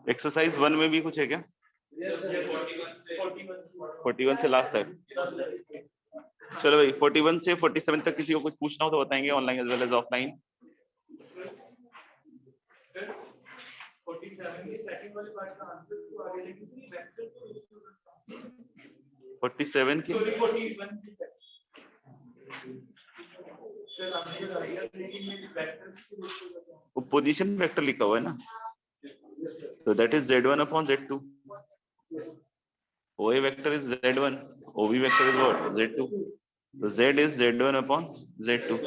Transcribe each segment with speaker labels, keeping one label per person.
Speaker 1: Exercise 1 में भी कुछ है क्या? 41 से लास्ट तक। चलो भाई 41 से 47 तक किसी को कुछ पूछना हो तो बताएंगे, online as well as offline. 47 की वो पोजीशन वेक्टर लिखा हुआ है ना, तो that is Z1 upon Z2। OA vector is Z1, OB vector is what? Z2। तो Z is Z1 upon Z2,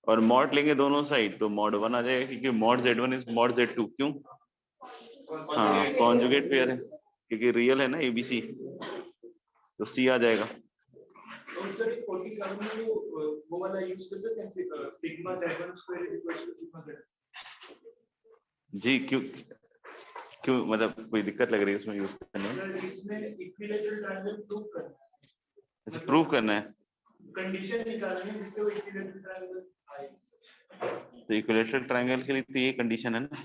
Speaker 1: और मॉड लेंगे दोनों साइड तो मॉड 1 आ जाएगा, क्योंकि mod Z1 is mod Z2। क्यों? हाँ कॉन्जुगेट पेयर है, क्योंकि रियल है ना ABC, तो C आ जाएगा। वो वाला यूज कर सकते हैं, sigma Z1 square equals to sigma Z। जी क्यों क्यों, मतलब कोई दिक्कत लग रही है उसमें यूज करने में? इसमें इक्विलैटरल ट्रायंगल प्रूव करना है। अच्छा प्रूव करना है, कंडीशन निकालनी है जिससे वो इक्विलैटरल ट्रायंगल आए। तो इक्विलैटरल ट्रायंगल के लिए तो ये कंडीशन है ना,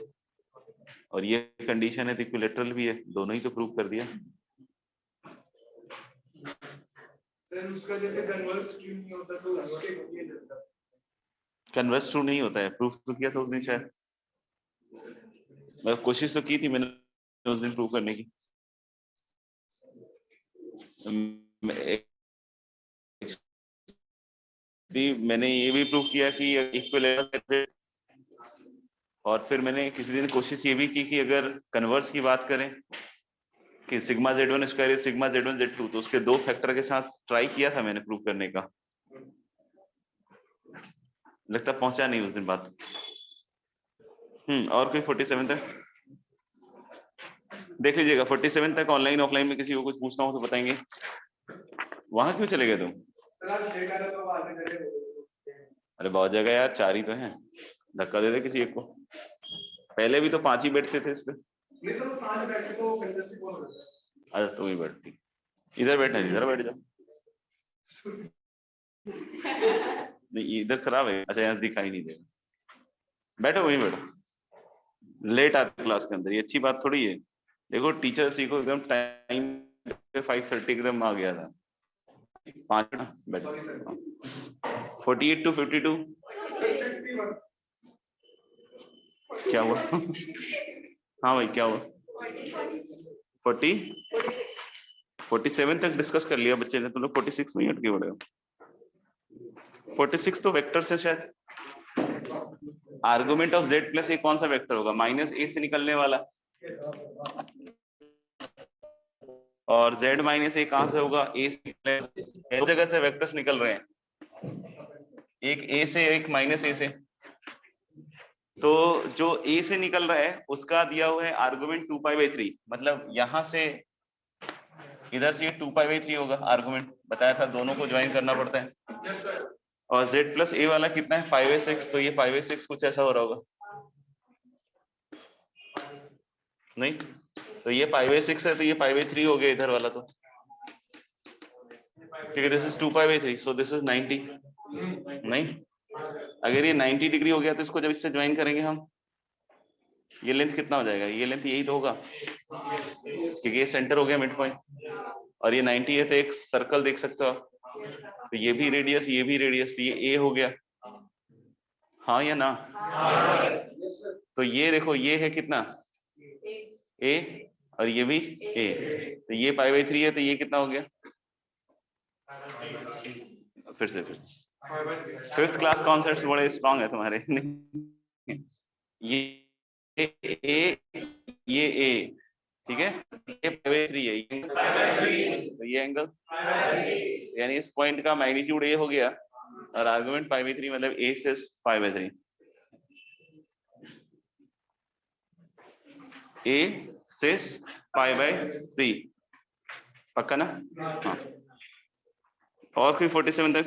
Speaker 1: और ये कंडीशन है तो इक्विलैटरल भी है, दोनों ही तो प्रूव कर दिया। उसका जैसे कन्वर्स क्यों नहीं होता, तो उसके ये लगता है कन्वर्स ट्रू नहीं होता है, प्रूफ तो किया था उस दिन शायद, मैं कोशिश तो की थी मैंने उस दिन प्रूव करने की। मैंने ये भी प्रूव किया कि इक्विलैटरल, और फिर मैंने किसी दिन कोशिश ये भी की कि अगर कन्वर्स की बात करें कि sigma Z1 square sigma Z1 Z2, तो उसके दो फैक्टर के साथ ट्राई किया था मैंने प्रूव करने का, लगता पहुंचा नहीं उस दिन बात। और कोई 47 तक देख लीजिएगा, 47 तक ऑनलाइन ऑफलाइन में किसी को कुछ पूछना हो तो बताएंगे। वहां क्यों चले गए तुम? अरे बहुत जगह यार, 4 ही तो हैं, धक्का दे दे किसी एक को। पहले भी तो 5 ही बैठते थे इस पे। अरे तुम ही बैठती, इधर बैठना, इधर बैठ जाओ। नहीं इधर खराब है, अच्छा यहाँ दिखाई नहीं देगा, बैठो वहीं बैठो। लेट आते क्लास के अंदर, ये अच्छी बात थोड़ी है। देखो टीचर सीखो एकदम टाइम पे, 5:30 एकदम आ गया था, 5 ना बैठ। 48 to 52 क्या हुआ? हाँ भाई क्या हुआ? 47 तक डिस्कस कर लिया बच्चे ने, तुम लोग 46 में ही अटके पड़े हो। 46 तो वेक्टर से शायद, आर्गुमेंट ऑफ Z प्लस ए कौन सा वेक्टर होगा? -a से निकलने वाला, और Z माइनस ए कहां से होगा? A से। दो जगह से वेक्टर्स निकल रहे हैं, एक A से एक -a से। तो जो A से निकल रहा है उसका दिया हुआ है आर्गुमेंट 2π/3, मतलब यहां से इधर से ये 2π/3 होगा आर्गुमेंट, बताया था दोनों को ज्वाइन करना पड़ता है। और Z प्लस ए वाला कितना है? 5/6, तो ये 5/6 कुछ ऐसा हो रहा होगा, नहीं तो ये 5/6 है, तो ये 5/3 हो गया इधर वाला, तो ठीक है, this is 2π/3, so this is 90। नहीं, अगर ये 90 डिग्री हो गया तो इसको जब इससे ज्वाइन करेंगे हम, ये लेंथ कितना हो जाएगा? ये लेंथ यही तो होगा, क्योंकि ये सेंटर हो गया मिड पॉइंट, और ये 90 है, तो एक सर्कल देख सकते हो, तो ये भी रेडियस, ये भी रेडियस, तो ये A हो गया, हाँ या ना? तो ये देखो ये है कितना? A, और ये भी A, तो ये π/3 है, तो ये कितना हो गया? फिर से 5th क्लास कॉन्सेप्ट्स बड़े स्ट्रांग है तुम्हारे। ये A, ये A, ठीक है, ये π/3 है, तो ये एंगल, यानी इस पॉइंट का मैग्नीट्यूड A हो गया, और आर्गुमेंट π/3 मतलब A से π/3, A से π/3, पक्का ना? हाँ, और कोई 47 तक?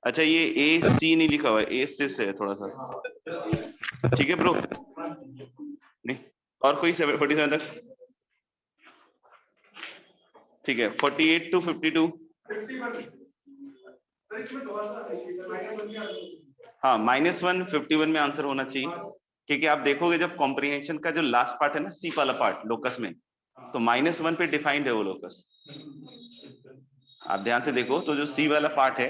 Speaker 1: अच्छा ये AC नहीं लिखा हुआ है, A से है थोड़ा सा, ठीक है ब्रो, नहीं और कोई 47 तक? ठीक है, 48 to 52। हाँ -1 51 में आंसर होना चाहिए, क्योंकि आप देखोगे जब कॉम्प्रिहेंशन का जो लास्ट पार्ट है ना, सी वाला पार्ट लोकस में, तो -1 पे डिफाइंड है वो लोकस। आप ध्यान से देखो तो जो सी वाला पार्ट है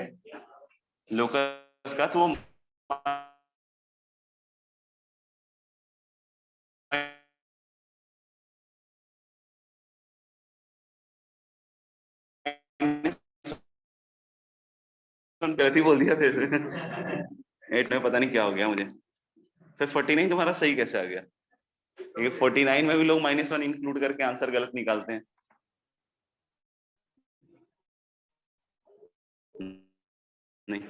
Speaker 1: लोकस का, तो वो गलती बोल दिया फिर 8 में पता नहीं क्या हो गया मुझे। फिर 49 तुम्हारा सही कैसे आ गया? क्योंकि 49 में भी लोग -1 इंक्लूड करके आंसर गलत निकालते हैं। नहीं,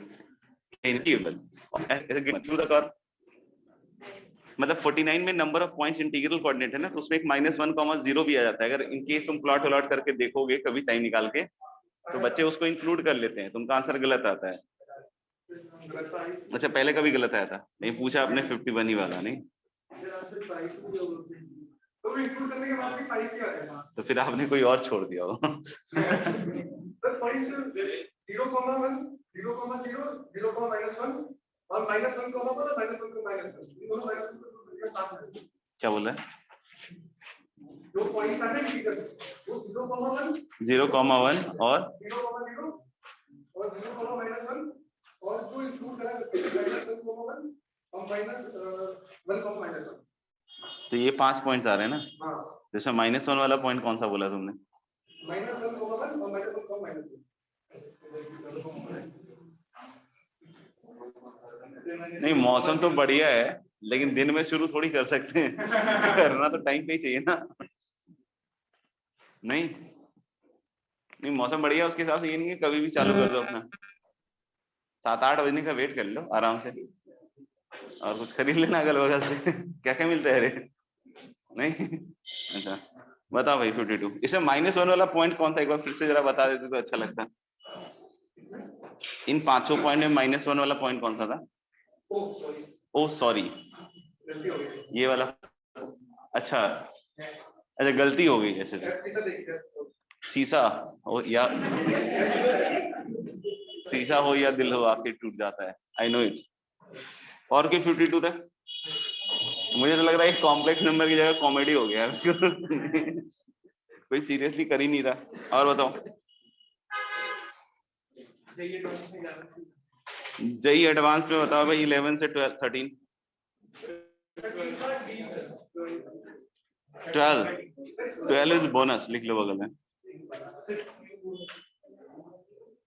Speaker 1: मतलब 49 में number of points integral coordinate है ना, तो उसमें एक -1, 0 भी आ जाता है। अगर इन केस तुम प्लॉट व्लॉट करके देखोगे कभी टाइम निकाल के, तो बच्चे उसको इंक्लूड कर लेते हैं, तुमका आंसर गलत आता है। अच्छा, पहले कभी गलत आया था? नहीं पूछा आपने 51 ही वाला नहीं? तो फिर आपने कोई और छोड़ दिया हो। 0, क्या बोल रहा है? 0,1 और तो ये 5 पॉइंट्स आ रहे हैं ना? जैसे -1 वाला पॉइंट कौन सा बोला तुमने? नहीं, मौसम तो बढ़िया है, लेकिन दिन में शुरू थोड़ी कर सकते हैं। करना तो टाइम पे ही चाहिए ना। नहीं नहीं, मौसम बढ़िया है, उसके हिसाब से ये नहीं है कभी भी चालू कर दो अपना। 7-8 बजने का वेट कर लो आराम से, और कुछ खरीद लेना अगल बगल से। क्या क्या मिलता है रे? नहीं? अच्छा बताओ भाई 52, इसमें -1 वाला पॉइंट कौन था, एक बार फिर से जरा बता देते तो अच्छा लगता। इन 5 पॉइंट में -1 वाला पॉइंट कौन सा था? ओ सॉरी, ये वाला। अच्छा अच्छा, गलती हो गई। अच्छा शीशा हो या शीशा हो या दिल हो, आखिर टूट जाता है। I know it. और के 52 तक मुझे तो लग रहा है एक कॉम्प्लेक्स नंबर की जगह कॉमेडी हो गया। कोई सीरियसली कर ही नहीं रहा। और बताओ, जेई एडवांस में बताओ भाई, 11 से 12, 13, 12 इज बोनस, लिख लो बगल में,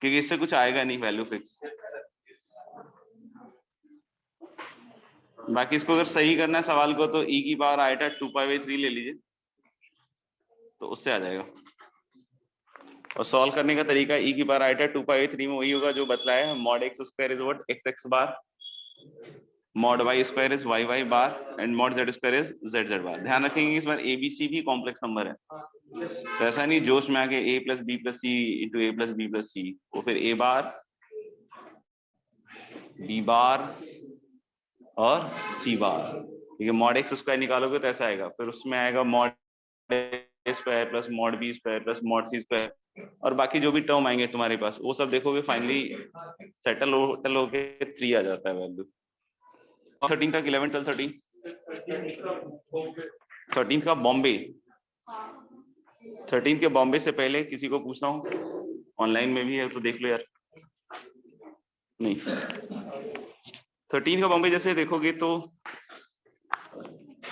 Speaker 1: क्योंकि इससे कुछ आएगा नहीं, वैल्यू फिक्स। बाकी इसको अगर सही करना है सवाल को, तो e की पावर आइटा 2π/3 ले लीजिए, तो उससे आ जाएगा। और सॉल्व करने का तरीका e की पावर आइटा 2π/3 में वही होगा जो बतलाया है। mod x² is what, x bar, mod y² is y bar, and mod z² is z बार। ध्यान रखेंगे इस बार abc भी कॉम्प्लेक्स नंबर है, तो ऐसा नहीं जोश में आके a + b + c into a + b + c, वो फिर a बार, b बार और c बार। ठीक है, mod x² निकालोगे तो ऐसा आएगा, फिर उसमें आएगा mod a² + mod b² + mod c², और बाकी जो भी टर्म आएंगे तुम्हारे पास वो सब देखोगे, फाइनली सेटल होके 3 आ जाता है वैल्यू। 13 तक, 11, 12, 13 का बॉम्बे, 13 के बॉम्बे से पहले किसी को पूछना हो, ऑनलाइन में भी है तो देख लो यार। नहीं, 13 का बॉम्बे जैसे देखोगे तो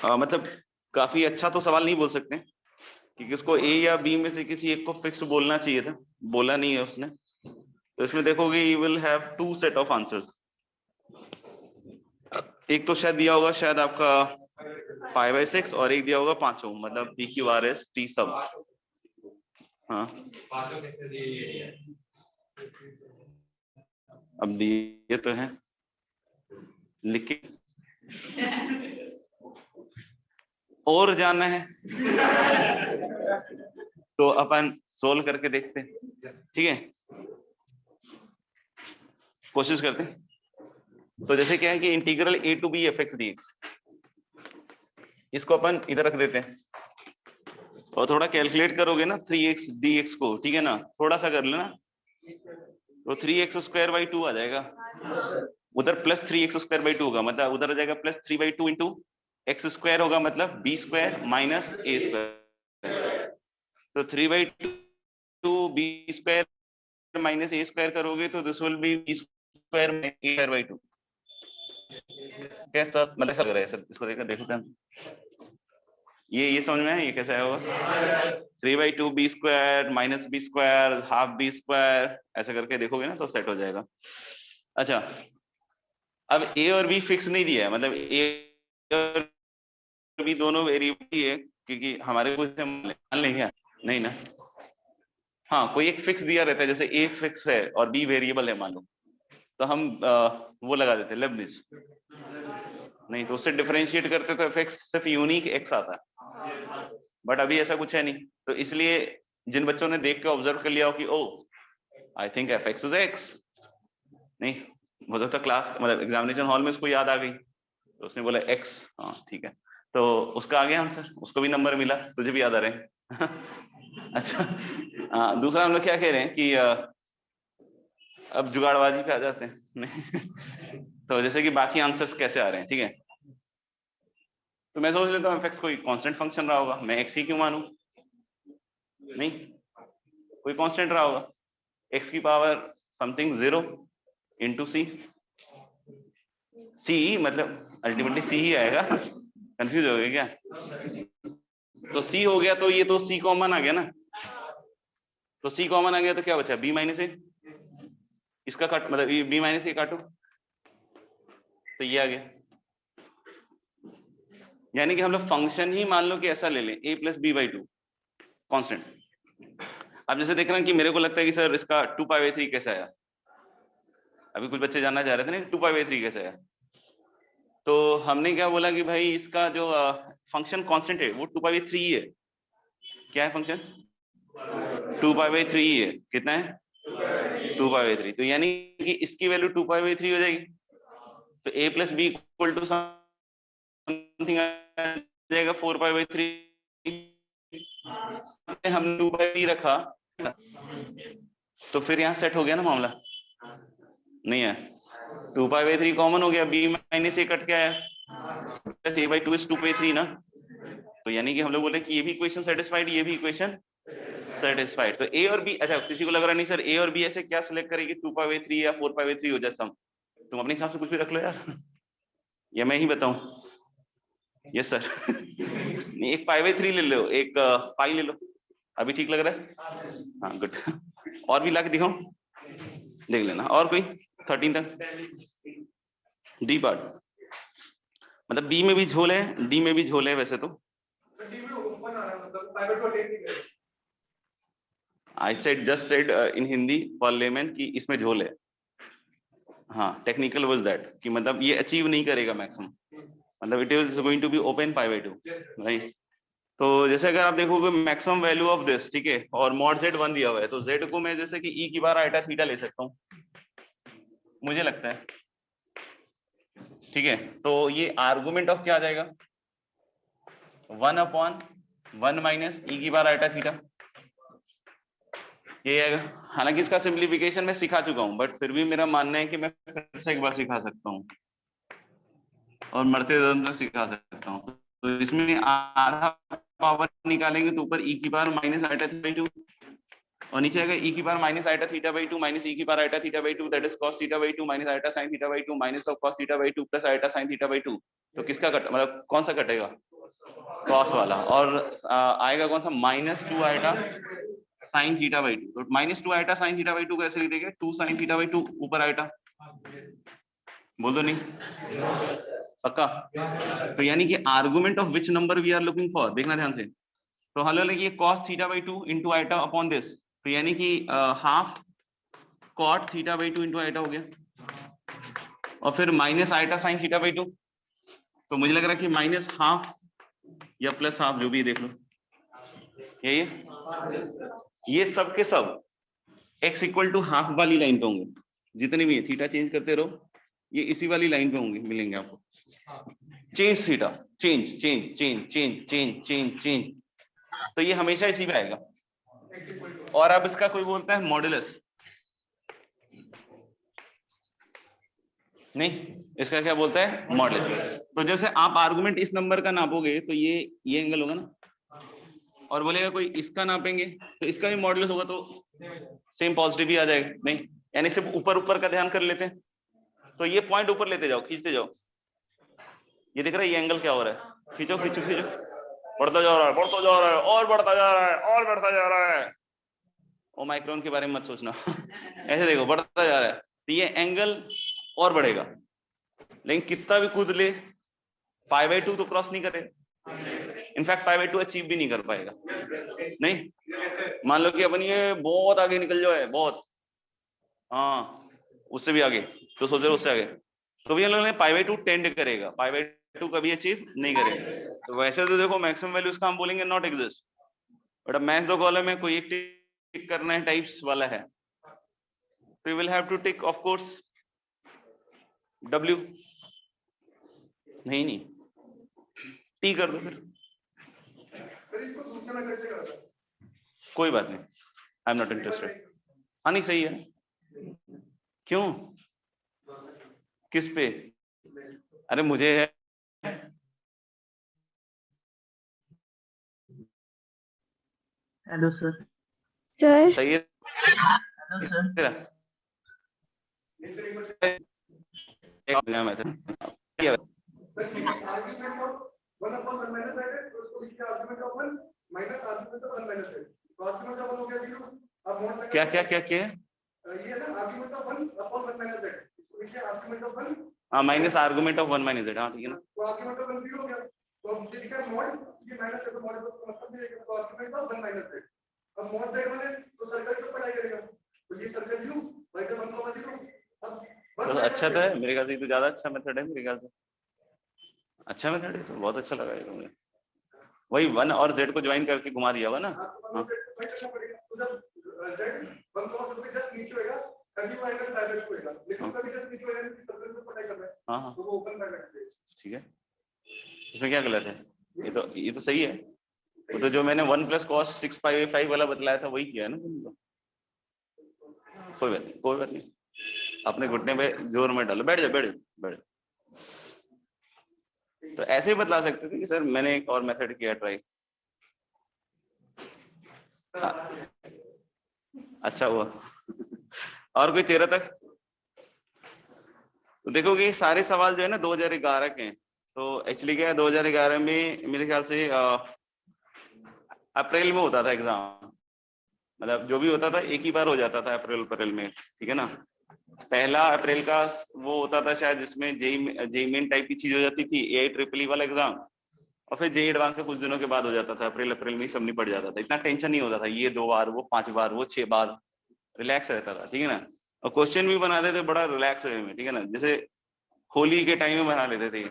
Speaker 1: मतलब काफी अच्छा तो सवाल नहीं बोल सकते, क्योंकि उसको ए या बी में से किसी एक को फिक्स बोलना चाहिए था, बोला नहीं है उसने। तो इसमें देखोगे you will have 2 set of answers. एक तो शायद दिया होगा शायद आपका 5/6, और एक दिया होगा 5, मतलब PQRS T सब। हाँ अब दिए तो हैं, लिख के और जाना है तो अपन सोल्व करके देखते हैं। ठीक है, कोशिश करते हैं। तो जैसे क्या है कि integral a to b f(x) dx, इसको अपन इधर रख देते हैं, और थोड़ा कैलकुलेट करोगे ना 3x dx को, ठीक है ना, थोड़ा सा कर लेना, तो 3x² / 2 आ जाएगा। उधर +3x² / 2 होगा, मतलब उधर आ जाएगा +3/2 इंटू एक्स स्क्वायर होगा मतलब B square minus A square. तो 3/2 B square minus A square करोगे तो this will be B square minus A square by 2। कैसा मतलब ऐसा लग रहा है सर, इसको देखकर देखो क्या ये समझ में है ये कैसा होगा? 3/2 B square minus B square half B square ऐसे करके देखोगे ना तो सेट हो जाएगा। अच्छा अब ए और बी फिक्स नहीं दिया है, मतलब ए और बी दोनों वेरिएबल है क्योंकि हमारे कुछ मान लेंगे नहीं ना। हाँ कोई एक फिक्स दिया रहता है, जैसे ए फिक्स है और बी वेरिएबल है मान लो, तो हम वो लगा देते हैं लेबनिज, नहीं तो उससे डिफरेंशिएट करते तो एफएक्स सिर्फ यूनिक एक्स आता है, बट अभी ऐसा कुछ है नहीं। तो इसलिए जिन बच्चों ने देख के ऑब्जर्व कर लिया हो कि oh I think FX is X, नहीं हो सकता क्लास मतलब एग्जामिनेशन हॉल में उसको याद आ गई तो उसने बोला एक्स, हाँ ठीक है, तो उसका आ गया आंसर, उसको भी नंबर मिला, तुझे भी याद आ रहे हैं। अच्छा दूसरा हम लोग क्या कह रहे हैं कि अब जुगाड़बाजी पे आ जाते हैं। तो जैसे कि बाकी आंसर्स कैसे आ रहे हैं, ठीक है, तो मैं सोच लेता हूँ एफ एक्स कोई कांस्टेंट फंक्शन रहा होगा, मैं एक्स ही क्यों मानूं, नहीं कोई कांस्टेंट रहा होगा, एक्स की पावर समथिंग 0 इंटू सी, सी मतलब अल्टीमेटली सी ही आएगा। कंफ्यूज हो गए क्या? तो सी हो गया तो ये तो सी कॉमन आ गया ना, तो सी कॉमन आ गया तो क्या बचा बी माइनस ए, इसका काट मतलब बी माइनस ए काटो तो ये आ गया। यानी कि हम लोग फंक्शन ही मान लो कि ऐसा ले लें a plus B by 2 constant. अब जैसे देख रहे हैं कि मेरे को लगता है कि सर इसका 2π/3 कैसे आया, अभी कुछ बच्चे जानना चाह रहे थे ना 2π/3 कैसे आया, तो हमने क्या बोला कि भाई इसका जो फंक्शन कांस्टेंट है वो 2π/3 ही है। क्या है फंक्शन? 2π/3 ही है। कितना है? 2π/3। तो यानी कि इसकी वैल्यू 2π/3 हो जाएगी, तो a plus B equal to something आ जाएगा 4π/3। हमने 2/3 रखा तो फिर यहाँ सेट हो गया ना मामला, नहीं है 2π/3 कॉमन हो गया, b माइनस ए कट के आया, a/2 इज 2π/3 ना, तो यानी कि हम लोग बोले कि ये भी इक्वेशन सेटिस्फाइड, ये भी इक्वेशन सेटिस्फाइड। तो ए और बी, अच्छा किसी को लग रहा नहीं सर ए और बी ऐसे क्या सिलेक्ट करेगी 2π/3 या 4π/3 हो जाए सम, तुम अपने हिसाब से कुछ भी रख लो यार, या मैं ही बताऊं? Yes sir. नहीं एक π/3 ले लो, एक पाई ले लो, अभी ठीक लग रहा है? हाँ गुड। और भी लाके दिखाऊं, देख लेना। और कोई 13 तक डी पार्ट, मतलब बी में भी झोल है डी में भी झोल है वैसे तो, I said just said in Hindi for layman कि इसमें झोल है। हाँ टेक्निकल वाज दैट कि मतलब ये अचीव नहीं करेगा मैक्सिमम, मतलब it is going to be open π/2 right. तो जैसे अगर आप देखोगे मैक्सिमम वैल्यू ऑफ दिस, ठीक है, और मॉड z 1 दिया हुआ है, तो z को मैं जैसे कि e की बार आइटा थीटा ले सकता हूँ, मुझे लगता है, ठीक है। तो ये आर्गुमेंट ऑफ क्या आ जाएगा 1/1 माइनस e की बार आइटा थीटा, ये आएगा। हालांकि इसका सिंप्लीफिकेशन मैं सिखा चुका हूं, बट फिर भी मेरा मानना है कि मैं फिर से एक बार सिखा सकता हूँ और मरते दम तक सिखा सकता हूँ। तो इसमें आधा पावर निकालेंगे तो ऊपर e की बार माइनस आइटा थीटा बाई 2 और नीचे आएगा e की बार minus iota theta by 2 minus e की बार iota theta by 2 that is cos theta by 2 minus iota sin theta by 2 minus of cos theta by 2 plus iota sin theta by 2। तो किसका cut मतलब कौन सा कटेगा? cos वाला। और आएगा कौन सा -2 आइटा sin थीटा बाई 2। तो -2 आइटा sin थीटा बाई 2 कैसे लिख देंगे 2 sin थीटा बाई 2 ऊपर आइटा, बोल दो नहीं पक्का? तो यानी कि argument of which number we are looking for, देखना ध्यान से। तो हम लोग ये cos theta by 2 into iota upon this, तो यानी कि half cot theta by 2 into iota हो गया और फिर minus iota sin theta by 2। तो मुझे लग रहा है कि माइनस हाफ या प्लस हाफ जो भी देख लो, ये सब के सब x इक्वल टू हाफ वाली लाइन पे होंगे, जितने भी है थीटा चेंज करते रहो ये इसी वाली लाइन पे होंगे, मिलेंगे आपको। Change theta, change change change change change change change, तो ये हमेशा इसी पे आएगा। और अब इसका कोई बोलता है मॉडुलस, नहीं, इसका क्या बोलता है, मॉडुलस। तो जैसे आप आर्गुमेंट इस नंबर का नापोगे तो ये एंगल होगा ना, और बोलेगा कोई इसका नापेंगे तो इसका भी मॉडुलस होगा, तो सेम पॉजिटिव ही आ जाएगा। नहीं, यानी सिर्फ ऊपर ऊपर का ध्यान कर लेते हैं, तो ये पॉइंट ऊपर लेते जाओ, खींचते जाओ। ये दिख रहा है ये एंगल क्या हो रहा है, खींचो खींचो खींचो, बढ़ता जा रहा है, बढ़ता जा रहा है, और बढ़ता जा रहा है, और बढ़ता जा रहा है। ओमाइक्रोन के बारे में मत सोचना ऐसे देखो, बढ़ता जा रहा है, तो ये एंगल और बढ़ेगा। लेकिन कितना भी कूद ले, π/2 तो क्रॉस नहीं करे, इनफैक्ट π/2 अचीव भी नहीं कर पाएगा। नहीं, मान लो कि अपन ये बहुत आगे निकल जाए, बहुत, हाँ उससे भी आगे, तो सोच रहे उससे आगे, तो भी हम लोगों ने π/2 टेंड करेगा, π/2 कभी अचीव नहीं करेगा। तो वैसे तो देखो मैक्सिमम वैल्यू उसका हम बोलेंगे नॉट एग्जिस्ट, बट अब मैच दो कॉलम में कोई एक टिक करना है टाइप्स वाला है, तो you will have to tick of course W। नहीं टी कर दो फिर, कोई बात नहीं, आई एम नॉट इंटरेस्टेड। हाँ नहीं सही है, क्यों, किस पे, अरे मुझे है,
Speaker 2: हेलो सर।
Speaker 3: सर
Speaker 1: सही है
Speaker 2: हेलो सर।
Speaker 1: तेरा क्या क्या क्या क्या, हाँ minus argument of 1 minus z, हाँ ठीक है ना। तो अच्छा तो है मेरे ख्याल से, तो ज्यादा अच्छा मेथड है मेरे ख्याल से, अच्छा मेथड है, तो बहुत अच्छा लगा ये मुझे। वही 1 और z को ज्वाइन करके घुमा दिया हुआ ना। हाँ हाँ हाँ ठीक है, इसमें क्या गलत है, ये तो सही है। वो तो जो मैंने 1 + cos 6π/5 वाला बतलाया था वही किया है ना तुमने। कोई बात नहीं, कोई बात नहीं, अपने घुटने पे जोर में डालो, बैठ जाओ बैठ जाओ बैठ जाओ। तो ऐसे ही बतला सकते थे कि सर मैंने एक और मेथड किया ट्राई। अच्छा हुआ और कोई 13 तक। तो देखोगे सारे सवाल जो है ना 2011 के हैं, तो एक्चुअली क्या है 2011 में मेरे ख्याल से अप्रैल में होता था एग्जाम, मतलब जो भी होता था एक ही बार हो जाता था अप्रैल में, ठीक है ना। पहला अप्रैल का वो होता था शायद, जिसमें जेई मेन टाइप की चीज हो जाती थी, AIEEE वाला एग्जाम, और फिर जेई एडवांस का कुछ दिनों के बाद हो जाता था, अप्रैल में ही सब निपट जाता था, इतना टेंशन नहीं होता था, ये 2 बार, वो 5 बार, वो 6 बार, रिलैक्स रहता था, ठीक है ना। और क्वेश्चन भी बनाते थे बड़ा रिलैक्स वे में, ठीक है ना, जैसे होली के टाइम में बना लेते थे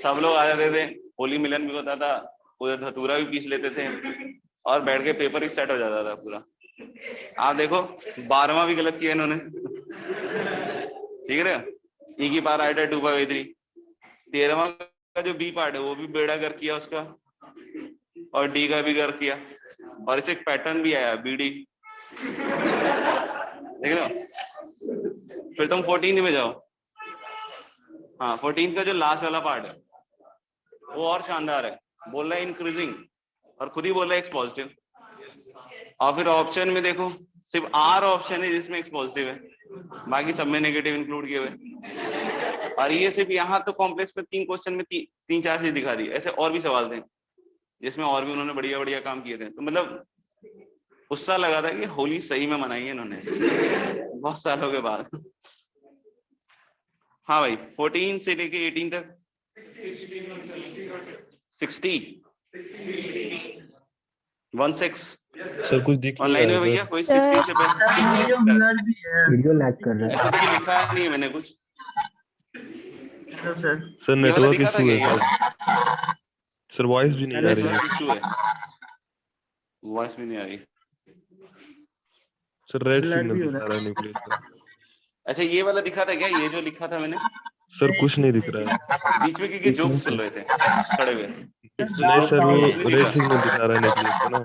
Speaker 1: सब लोग आ जाते थे, होली मिलन भी होता था, उधर धतूरा भी पीस लेते थे, और बैठ के पेपर ही सेट हो जाता था पूरा। आप देखो 12वां भी गलत किया इन्होंने ठीक है, E की पावर आइटा 2/3। 13वां का जो बी पार्ट है वो भी बेड़ा कर किया उसका, और डी का भी कर किया, और इसे एक पैटर्न भी आया BD, देख लो। फिर तुम 14 में जाओ, हाँ 14 का जो लास्ट वाला पार्ट है वो और शानदार है, बोल रहा है इंक्रीजिंग, और खुद ही बोल रहा है एक्स पॉजिटिव। और फिर ऑप्शन में देखो सिर्फ R ऑप्शन है जिसमें एक्स पॉजिटिव है, बाकी सब में नेगेटिव इंक्लूड किए हुए। और ये सिर्फ यहाँ तो कॉम्प्लेक्स में 3 क्वेश्चन में 3-4 चीज दिखा दी, ऐसे और भी सवाल थे जिसमें और भी उन्होंने बढ़िया बढ़िया काम किए थे। तो मतलब गुस्सा लगा था कि होली सही में मनाई है इन्होंने बहुत सालों के बाद। हाँ भाई 14 से लेके 18 तक 60 16
Speaker 4: सर कुछ दिख नहीं
Speaker 1: ऑनलाइन
Speaker 4: रहा
Speaker 1: में
Speaker 4: है
Speaker 1: भैया,
Speaker 4: सर।
Speaker 1: कोई 16 से
Speaker 2: वीडियो
Speaker 1: पहले
Speaker 2: ब्लर भी है।
Speaker 5: वीडियो लैग कर रहा है।
Speaker 1: ऐसा तो लिखा नहीं है मैंने कुछ।
Speaker 2: Hello sir.
Speaker 4: सर
Speaker 1: ये वाला
Speaker 4: नेटवर्क
Speaker 1: दिखा था
Speaker 4: इशू है
Speaker 1: क्या,
Speaker 4: सर। सर वॉइस भी नहीं आ रही है।
Speaker 1: नेटवर्क इशू है, वॉइस भी नहीं आ रही।
Speaker 4: सर रेड
Speaker 2: ब्लर
Speaker 4: सिग्नल
Speaker 2: भी हो
Speaker 4: दिखा रहा है न्यूक्लियस का।
Speaker 1: अच्छा ये वाला दिखा था क्या, ये जो लिखा था मैंने
Speaker 4: सर कुछ नहीं दिख रहा है।
Speaker 1: बीच में, क्योंकि जोक्स चल रहे थे खड़े हुए,
Speaker 4: नहीं सर वो
Speaker 1: कुछ नहीं
Speaker 4: रेड
Speaker 1: दिखा।
Speaker 4: सिग्नल दिखा रहा है न्यूक्लियस का ना।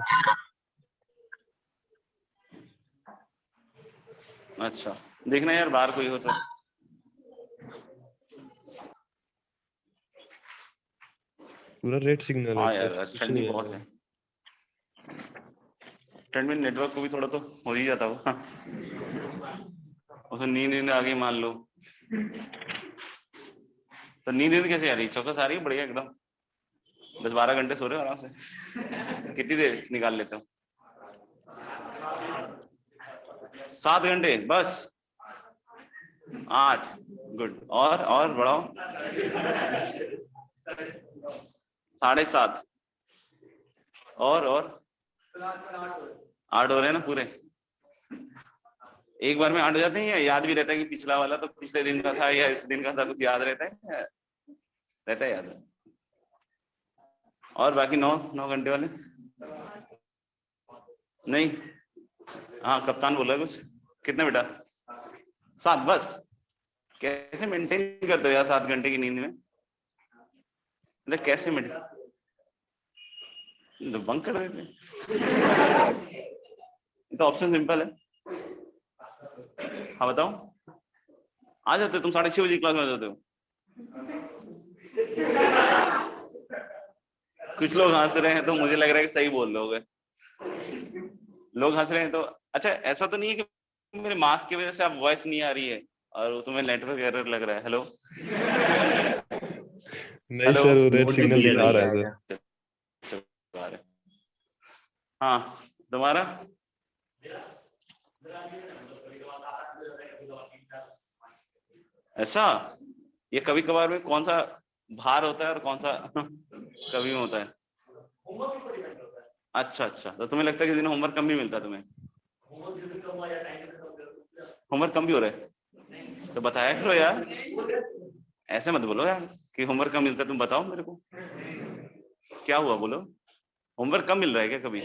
Speaker 1: अच्छा देखना यार बाहर कोई हो तो।
Speaker 4: पूरा रेड सिग्नल है
Speaker 1: हाँ
Speaker 4: सर,
Speaker 1: यार
Speaker 4: कुछ
Speaker 1: ठंडी
Speaker 4: नहीं
Speaker 1: बहुत
Speaker 4: है।
Speaker 1: है। ठंड में नेटवर्क को भी थोड़ा तो हो ही जाता हो। उसे नींद आ गई मान लो, तो नींद कैसे आ रही? चौकस आ रही है बढ़िया एकदम। 10-12 घंटे सो रहे हो आराम से। कितनी देर निकाल लेते हो? 7 घंटे बस? 8? गुड। और बढ़ाओ। 7.5? और 8 हो रहे हैं ना पूरे? एक बार में 8 हो जाते हैं या याद भी रहता है कि पिछला वाला तो पिछले दिन का था या इस दिन का था? कुछ याद रहता है? रहता है याद? और बाकी 9 घंटे वाले नहीं? हाँ कप्तान बोला कुछ। कितने बेटा? 7 बस? कैसे मेंटेन करते हो यार 7 घंटे की नींद में? मतलब कैसे मेंटेन? बंक कर रहे थे? तो ऑप्शन सिंपल है। हाँ बताओ। आ जाते हो तुम 6:30 बजे क्लास में आ जाते हो। कुछ लोग हंस रहे हैं तो मुझे लग रहा है कि सही बोल रहे हो। लोग हंस रहे हैं तो अच्छा ऐसा तो नहीं है कि मेरे मास्क की वजह से आप वॉइस नहीं आ रही है और तुम्हें नेटवर्क एरर लग रहा है? हेलो
Speaker 4: नहीं
Speaker 1: हेलो
Speaker 4: सर, वो रेड सिग्नल दिखा रहा है सर।
Speaker 1: हाँ तुम्हारा? ऐसा? ये कभी कभार में कौन सा भार होता है और कौन सा कभी में होता है? अच्छा तो तुम्हें लगता है कि दिन होमवर्क कम भी मिलता है तुम्हें? होमवर्क कम भी हो रहा है तो बताया करो यार। ऐसे मत बोलो यार कि होमवर्क कम मिलता है। तुम बताओ मेरे को क्या हुआ, बोलो। होमवर्क कम मिल रहा है क्या कभी?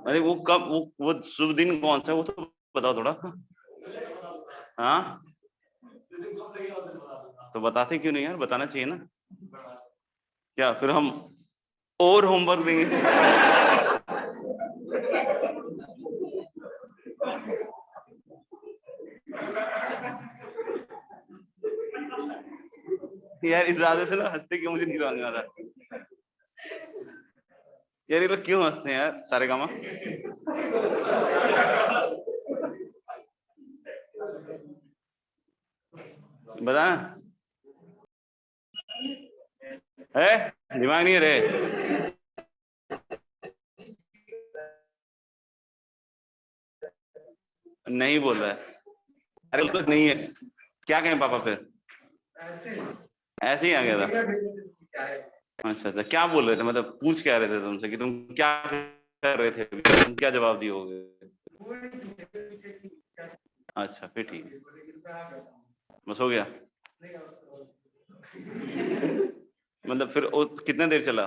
Speaker 1: अरे वो कब, वो शुभ दिन कौन सा है वो तो बताओ थोड़ा। हाँ तो बताते क्यों नहीं यार? बताना चाहिए ना। क्या फिर हम और होमवर्क देंगे? यार इस रात से ना हंसते क्यों मुझे नहीं समझ में आता यार। ये लोग क्यों हंसते हैं यार? सारे कामा बता है, दिमाग नहीं है रे? नहीं बोल रहा है? अरे कुछ नहीं है। क्या कहें पापा फिर? ऐसे ही आ गया था? अच्छा क्या बोल रहे थे? मतलब पूछ क्या रहे थे तुमसे कि तुम क्या कर रहे थे? तुम क्या जवाब दिए होगे? अच्छा फिर ठीक है, बस हो गया। मतलब फिर वो कितने देर चला?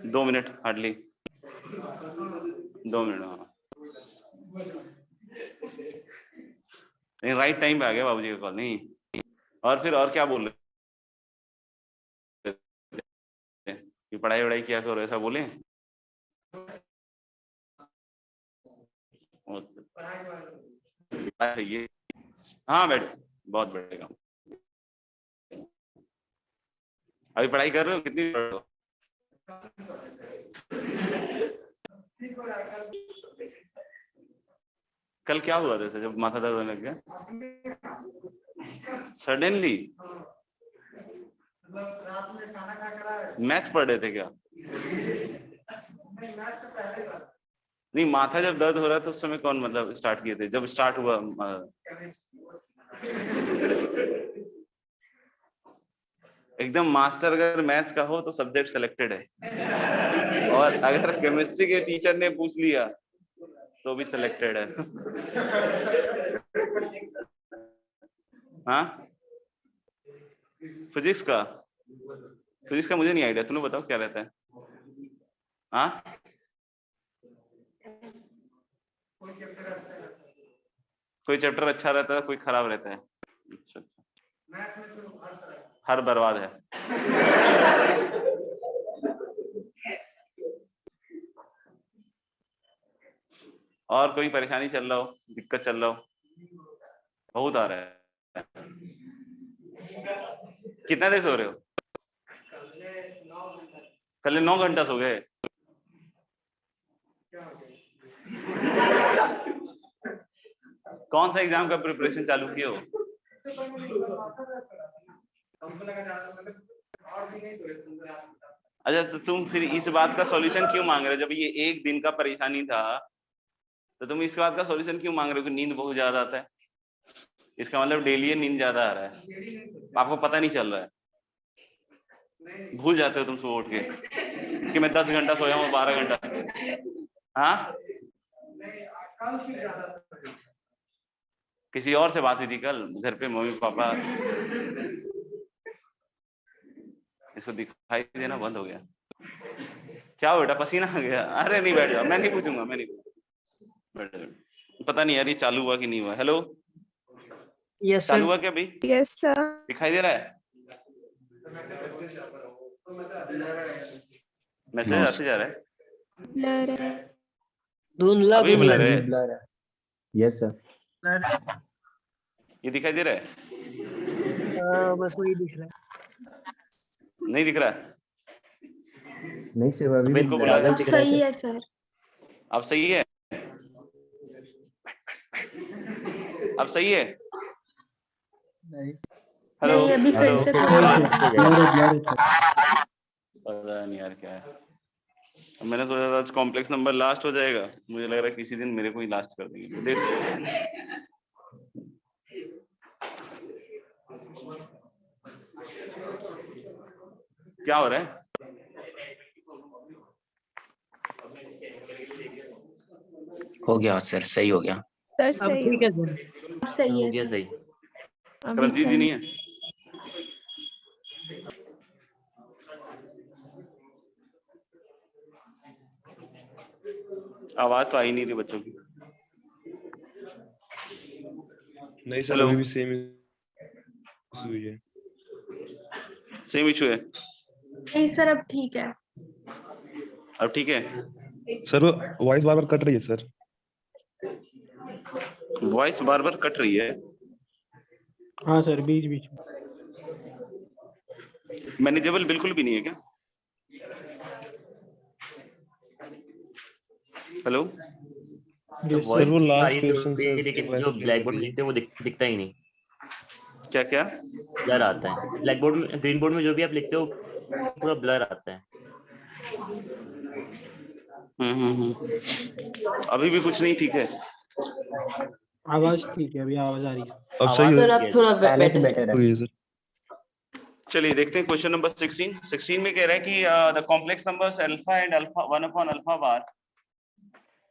Speaker 1: 2 मिनट हार्डली? 2 मिनट हाँ। नहीं राइट टाइम पे आ गया बाबूजी का कॉल नहीं। और फिर और क्या बोल रहे थे कि पढ़ाई वढ़ाई किया करो ऐसा बोले? ये हाँ बैठ, बहुत बढ़िया। अभी पढ़ाई कर रहे हो? कितनी पढ़ रहे हो? कल क्या हुआ था जब माथा दर्द होने लग गया सडनली? मैथ्स पढ़ रहे थे क्या? नहीं माथा जब दर्द हो रहा था उस समय कौन मतलब स्टार्ट किए थे जब स्टार्ट हुआ? एकदम मास्टर अगर मैथ्स का हो तो सब्जेक्ट सिलेक्टेड है और अगर केमिस्ट्री के टीचर ने पूछ लिया तो भी सिलेक्टेड है। हाँ फिजिक्स का मुझे नहीं आइडिया, तुम्हें बताओ क्या रहता है? हाँ कोई चैप्टर अच्छा रहता है कोई खराब रहता है? अच्छा हर बर्बाद है। और कोई परेशानी चल रहा हो, दिक्कत चल रहा हो? बहुत आ रहा है। कितना देर सो रहे हो? कल 9 घंटा सो गए। कौन सा एग्जाम का प्रिपरेशन चालू किए हो? अच्छा, तो तुम फिर इस बात का सॉल्यूशन क्यों मांग रहे हो? जब ये एक दिन का परेशानी था तो तुम इस बात का सॉल्यूशन क्यों मांग रहे हो कि नींद बहुत ज्यादा आता है? इसका मतलब डेली नींद ज्यादा आ रहा है, आपको पता नहीं चल रहा है, भूल जाते हो तुम सुबह उठ के कि मैं 10 घंटा सोया हूँ, 12 घंटा। हाँ, किसी और से बात हुई थी कल घर पे, मम्मी पापा? इसको दिखाई देना बंद हो गया क्या बेटा? पसीना आ गया? अरे नहीं, बैठ जाओ, मैं नहीं पूछूंगा, मैं नहीं बैठ जाओ। पता नहीं यार ये चालू हुआ कि नहीं हुआ। हेलो,
Speaker 3: यस
Speaker 1: चालू
Speaker 3: सर।
Speaker 1: हुआ क्या अभी?
Speaker 5: Yes sir.
Speaker 1: दिखाई दे रहा है? मैसेज आते जा रहा है?
Speaker 5: ब्लर है।
Speaker 3: धुंधला
Speaker 1: अभी
Speaker 3: धुंधला
Speaker 1: ब्लर है?
Speaker 6: ब्लर है। Yes sir.
Speaker 1: ये दिखाई दे रहा है?
Speaker 3: बस वही दिख रहा है।
Speaker 1: नहीं दिख रहा है?
Speaker 6: नहीं सर, अभी भी
Speaker 1: इनको बुला
Speaker 6: बादल
Speaker 5: अब
Speaker 6: दिख रहा
Speaker 5: सही
Speaker 6: है
Speaker 5: है सर।
Speaker 1: अब सही है? अब सही है?
Speaker 6: नहीं
Speaker 1: हेलो,
Speaker 5: नहीं, अभी फिर
Speaker 1: हेलो,
Speaker 5: से
Speaker 6: ब्लर
Speaker 5: थोड़ा
Speaker 6: है सर।
Speaker 1: पता नहीं यार क्या है। मैंने सोचा था आज कॉम्प्लेक्स नंबर लास्ट हो जाएगा, मुझे लग रहा है किसी दिन मेरे को ही लास्ट कर देंगे। तो देख, क्या हो रहा है?
Speaker 7: हो गया सर, सही हो गया।
Speaker 5: सर
Speaker 3: अब
Speaker 5: सही
Speaker 3: ठीक
Speaker 5: हो।
Speaker 3: है सर।
Speaker 5: अब सही है
Speaker 6: गया
Speaker 5: सर।
Speaker 6: सही।
Speaker 5: अभी
Speaker 1: रंजीत जी
Speaker 5: सही।
Speaker 1: नहीं है? आवाज तो आ ही नहीं रही बच्चों की।
Speaker 4: नहीं सर,
Speaker 1: हेलो,
Speaker 4: अभी भी सेम हुई है।
Speaker 1: सेम इशू है?
Speaker 5: नहीं सर, अब ठीक है।
Speaker 1: अब ठीक है?
Speaker 4: सर वो वॉइस बार बार कट रही है सर।
Speaker 1: वॉइस बार बार कट रही है?
Speaker 3: हाँ सर, बीच बीच में।
Speaker 1: मैनेजेबल बिल्कुल भी नहीं है क्या? हेलो,
Speaker 4: सर वो लास्ट क्वेश्चन
Speaker 6: पे
Speaker 4: सर
Speaker 6: लेकिन
Speaker 4: वॉइस
Speaker 6: जो
Speaker 4: ब्रेक
Speaker 6: ब्लैक
Speaker 4: हो
Speaker 6: बोर्ड में
Speaker 4: रही है।
Speaker 6: लिखते हैं वो दिखता ही नहीं।
Speaker 1: क्या क्या?
Speaker 6: ब्लर आता है ब्लैक बोर्ड में, ग्रीन बोर्ड में जो भी आप लिखते हो पूरा ब्लर आता है।
Speaker 1: अभी भी कुछ नहीं ठीक है?
Speaker 3: आवाज ठीक है, अभी आवाज आ रही है।
Speaker 4: अब सही
Speaker 6: आवाज
Speaker 4: हो
Speaker 6: सर आप थोड़ा बेटर
Speaker 4: गई है सर।
Speaker 1: चलिए देखते हैं क्वेश्चन नंबर 16 में कह रहा है कि the complex numbers alpha and alpha 1 upon alpha bar.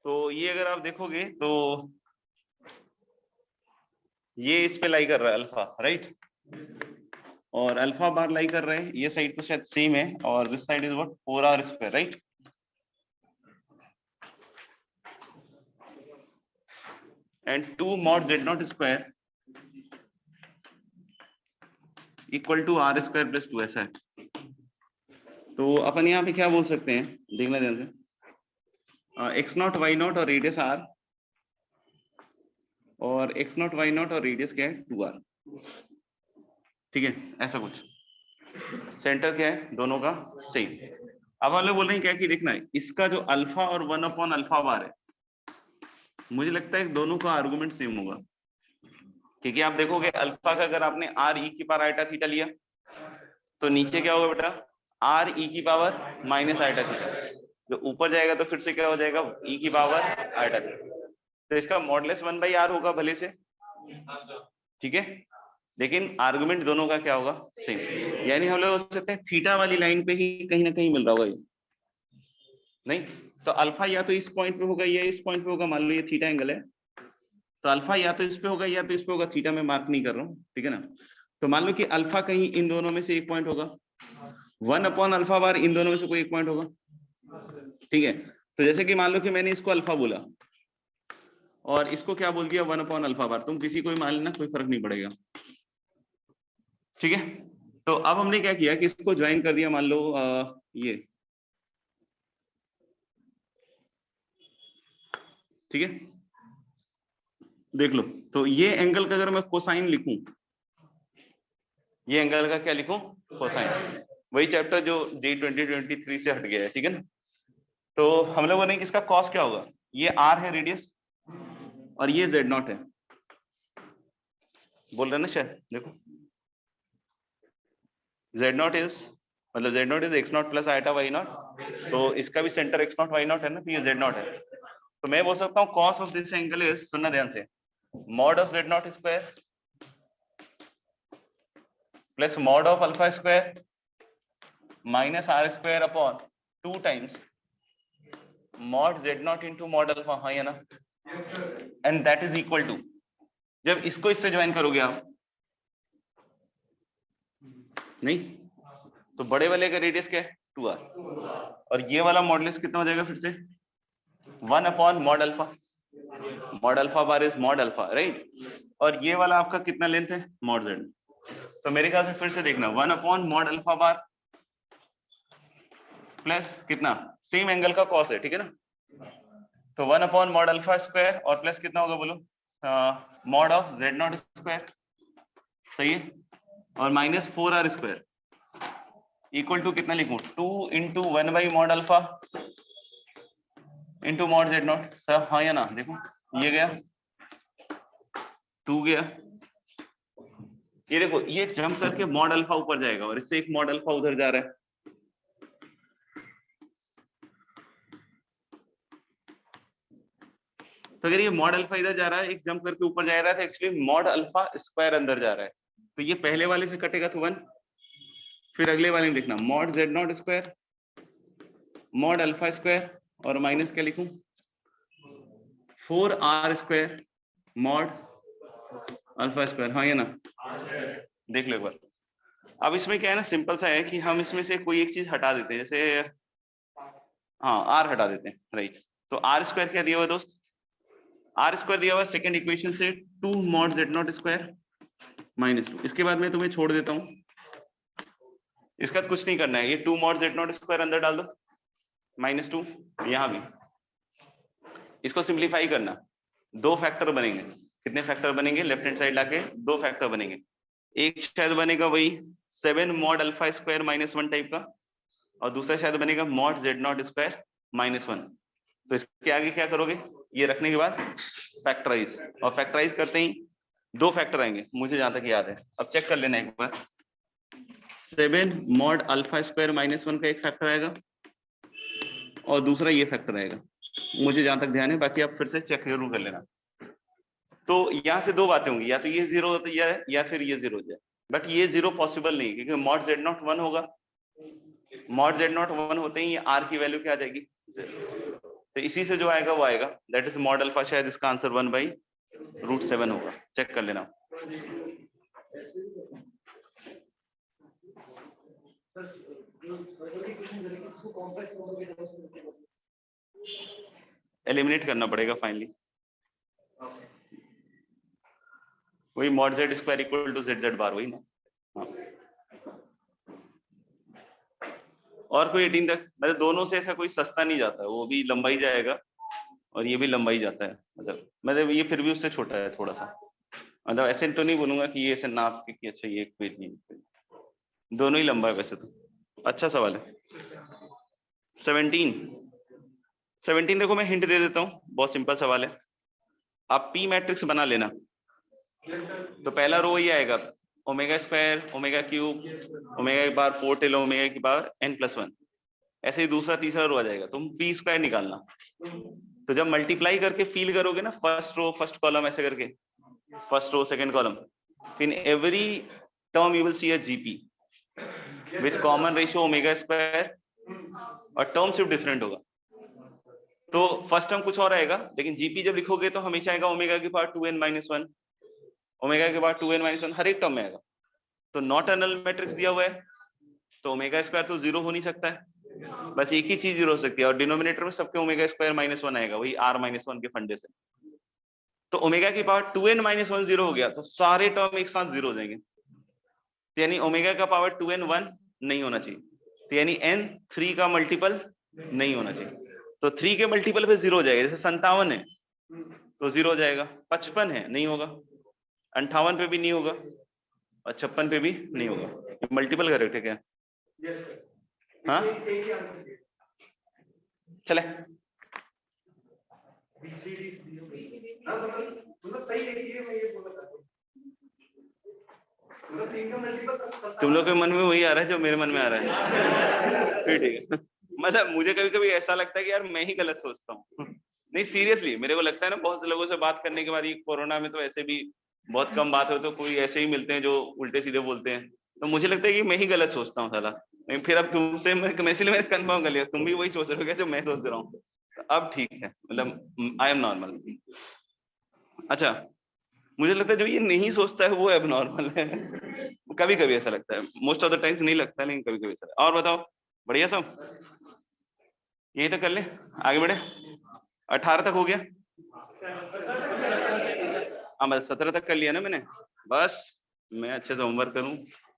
Speaker 1: तो ये अगर आप देखोगे तो ये इस पे लाई कर रहा है अल्फा, राइट, और अल्फा बार लाई कर रहे हैं, ये साइड तो शायद सेम है, और this side is what 4r square, right. And 2 mod z0 square equal to r square plus 2, ऐसा है। तो अपन यहाँ पे क्या बोल सकते हैं, देखना ध्यान से। x0 y0 और रेडियस r, और x0 y0 और रेडियस क्या है 2r, ठीक है, ऐसा कुछ। सेंटर क्या है दोनों का सेम। अब हम लोग बोल रहे हैं क्या कि देखना है इसका जो अल्फा और 1 अपॉन अल्फा बार है, मुझे लगता है दोनों का आर्गुमेंट सेम होगा, क्योंकि आप देखोगे अल्फा का अगर आपने r e की पावर आइटा थीटा लिया तो नीचे क्या होगा बेटा, r e की पावर माइनस आइटा थीटा, जो ऊपर जाएगा तो फिर से क्या हो जाएगा, e की पावर आइटा थीटा। तो इसका मॉडुलस 1/r होगा भले से, ठीक है, लेकिन आर्गुमेंट दोनों का क्या होगा, सेम। यानी हम लोग सोच सकते हैं थीटा वाली लाइन पे ही कहीं ना कहीं मिल रहा होगा ये, नहीं तो अल्फा या तो इस पॉइंट पे होगा या इस पॉइंट पे होगा। मान लो ये थीटा एंगल है तो अल्फा या तो इस पे होगा या तो इस पे होगा, थीटा में मार्क नहीं कर रहा हूँ, ठीक है ना। तो मान लो कि अल्फा कहीं इन दोनों में से एक पॉइंट होगा, 1 अपॉन अल्फा बार इन दोनों में से कोई एक पॉइंट होगा, ठीक है। तो जैसे कि मान लो कि मैंने इसको अल्फा बोला और इसको क्या बोल दिया 1 अपॉन अल्फा बार, तुम किसी को भी मान लेना, कोई फर्क नहीं पड़ेगा, ठीक है। तो अब हमने क्या किया कि इसको ज्वाइन कर दिया, मान लो ये ठीक है, देख लो। तो ये एंगल का अगर मैं कोसाइन लिखूं, ये एंगल का क्या लिखूं? कोसाइन। वही चैप्टर जो जी 2023 से हट गया है, ठीक है ना। तो हम लोगों ने इसका कॉस क्या होगा, ये आर है रेडियस और ये जेड नॉट है, बोल रहे ना शायद, देखो जेड नॉट इज, मतलब z nought is x nought plus iota y nought, तो इसका भी centre x nought y nought है ना, तो ये जेड नॉट है। तो मैं बोल सकता हूँ cos of this angle is, सुनना ध्यान से, mod of z nought square plus mod of alpha square minus r square upon 2 times mod z nought into mod alpha, हाँ या ना, and that is equal to, जब इसको इससे join करोगे आप, नहीं तो बड़े वाले का रेडियस क्या है 2r, और ये वाला मॉडुलस कितना हो जाएगा फिर से 1 upon mod alpha bar is mod alpha, right. और ये वाला आपका कितना लेंथ है मॉड जेड, तो मेरे ख्याल से फिर से देखना 1 upon mod alpha bar plus कितना, सेम एंगल का कॉस है, ठीक है ना, तो 1 अपॉन मॉड अल्फा स्क्वायर और प्लस कितना होगा बोलो, mod of z nought square, सही है, और minus 4r square equal to कितना लिखूं, 2 into 1 by mod alpha into mod z not, सब हाँ या ना, देखो ये गया 2 गया, ये देखो ये जंप करके मॉड अल्फा ऊपर जाएगा और इससे एक मॉड अल्फा उधर जा रहा है, तो अगर ये मॉड अल्फा इधर जा रहा है, एक जंप करके ऊपर जा रहा है, तो एक्चुअली मॉड अल्फा स्क्वायर अंदर जा रहा है, तो ये पहले वाले से कटेगा तो 1, फिर अगले वाले में देखना mod z nought square mod alpha square और माइनस क्या लिखूं 4r square mod alpha square, हाँ या ना, देख लो एक बार। अब इसमें क्या है ना, सिंपल सा है कि हम इसमें से कोई एक चीज हटा देते हैं, जैसे हाँ r हटा देते हैं, राइट। तो r स्क्वायर क्या दिया हुआ दोस्त, r स्क्वायर दिया हुआ सेकंड इक्वेशन से 2 mod z nought square minus 2, इसके बाद मैं तुम्हें छोड़ देता हूँ, इसका तो कुछ नहीं करना है, ये 2 मॉड जेड नॉट स्क्वायर अंदर डाल दो माइनस 2, यहाँ भी इसको सिंप्लीफाई करना, 2 फैक्टर बनेंगे, कितने फैक्टर बनेंगे, लेफ्ट हैंड साइड लाके 2 फैक्टर बनेंगे, एक शायद बनेगा वही 7 mod alpha square minus 1 type का, और दूसरा शायद बनेगा mod z nought square minus 1, तो इसके आगे क्या करोगे, ये रखने के बाद फैक्टराइज, और फैक्टराइज करते ही 2 फैक्टर आएंगे, मुझे जहां तक याद है, अब चेक कर लेना एक बार, 7 मॉड अल्फा स्क्वायर माइनस 1 का एक फैक्टर आएगा और दूसरा ये फैक्टर आएगा, मुझे जहां तक ध्यान है, बाकी आप फिर से चेक जरूर कर लेना। तो यहाँ से 2 बातें होंगी, या तो ये 0 होता है या फिर ये 0 हो जाए, बट ये 0 पॉसिबल नहीं, क्योंकि मॉड जेड नॉट 1 होगा, मॉड जेड नॉट 1 होते ही r की वैल्यू क्या आ जाएगी 0, तो इसी से जो आएगा वो आएगा, दैट इज मॉड अल्फा, शायद इसका आंसर 1/√7 होगा, चेक कर लेना। एलिमिनेट करना पड़ेगा फाइनली, वही mod Z square equal to Z Z bar, वही ना, हाँ। और कोई 18 तक, मतलब दोनों से ऐसा कोई सस्ता नहीं जाता, वो भी लंबा ही जाएगा और ये भी लंबा ही जाता है, मतलब ये फिर भी उससे छोटा है थोड़ा सा, मतलब ऐसे तो नहीं बोलूंगा कि ये ऐसे नाप के कि अच्छा ये एक पेज नहीं, दोनों ही लंबा है वैसे तो। अच्छा सवाल है 17 देखो मैं हिंट दे देता हूँ, बहुत सिंपल सवाल है, आप पी मैट्रिक्स बना लेना, तो पहला रो ये आएगा omega square omega cube omega की पावर 4 टिल ओमेगा की पावर n+1, ऐसे ही दूसरा तीसरा रो आ जाएगा, तुम पी स्क्वायर निकालना, तो जब मल्टीप्लाई करके फील करोगे ना, फर्स्ट रो फर्स्ट कॉलम ऐसे करके, first row second column, in every term you will see a GP with common ratio omega square, और टर्म सिर्फ डिफरेंट होगा, तो फर्स्ट टर्म कुछ और आएगा, लेकिन जीपी जब लिखोगे तो हमेशा आएगा ओमेगा की पावर 2n-1, ओमेगा के बाद 2n-1 हर एक टर्म में आएगा, तो नॉट अ नल मैट्रिक्स दिया हुआ है, तो ओमेगा स्क्वायर तो 0 हो नहीं सकता है, बस एक ही चीज 0 हो सकती है, और डिनोमिनेटर में सबके ओमेगा स्क्वायर -1 आएगा, वही r-1 के फंडे से, तो ओमेगा की पावर 2n-1 0 हो गया, तो सारे टर्म एक साथ 0 हो जाएंगे, तो यानी ओमेगा का पावर 2n1 नहीं होना चाहिए, तो यानी n 3 का मल्टीपल नहीं होना चाहिए, तो 3 के मल्टीपल पे 0 हो जाएगा, जैसे 57 है तो 0 हो जाएगा। 55 है, नहीं होगा। 58 पे भी नहीं होगा और 56 पे भी नहीं होगा। मल्टीपल करेक्ट है क्या? हाँ चले। तुम लोग के मन में वही आ रहा है जो मेरे मन में आ रहा है। फिर ठीक है। मतलब मुझे कभी कभी ऐसा लगता है कि यार मैं ही गलत सोचता हूँ। नहीं सीरियसली मेरे को लगता है ना, बहुत से लोगों से बात करने के बाद, ये कोरोना में तो ऐसे भी बहुत कम बात हो, तो कोई ऐसे ही मिलते हैं जो उल्टे सीधे बोलते हैं, तो मुझे लगता है कि मैं ही गलत सोचता हूँ साला। नहीं फिर अब तुमसे मैं इसलिए मैंने कंफर्म कर लिया, तुम भी वही सोच रहे हो जो मैं सोच रहा हूँ। अब ठीक है, मतलब आई एम नॉर्मल। अच्छा, मुझे लगता है जो ये नहीं सोचता है वो एबनॉर्मल है। कभी कभी ऐसा लगता है, मोस्ट ऑफ द टाइम्स नहीं लगता, लेकिन कभी कभी ऐसा। और बताओ, बढ़िया सब? यही तो कर ले, आगे बढ़े। 18 तक हो गया। हाँ बस 17 तक कर लिया ना मैंने। बस मैं अच्छे से होमवर्क करूं,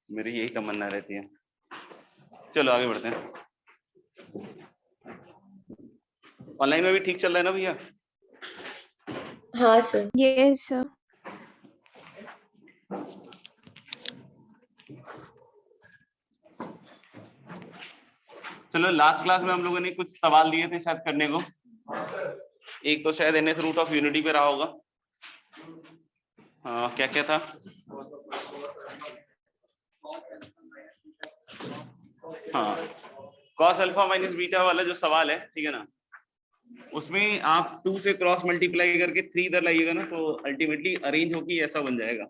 Speaker 1: मेरी यही तमन्ना रहती है। चलो आगे बढ़ते हैं। ऑनलाइन में भी ठीक चल रहा है ना भैया?
Speaker 5: हाँ सर।
Speaker 8: Yes sir.
Speaker 1: चलो लास्ट क्लास में हम लोगों ने कुछ सवाल दिए थे शायद करने को। एक तो शायद nth रूट ऑफ यूनिटी पे रहा होगा। क्या क्या था? हाँ, cos अल्फा माइनस बीटा वाला जो सवाल है, ठीक है ना, उसमें आप 2 से क्रॉस मल्टीप्लाई करके 3 इधर लाइएगा ना, तो अल्टीमेटली अरेंज होके ऐसा बन जाएगा।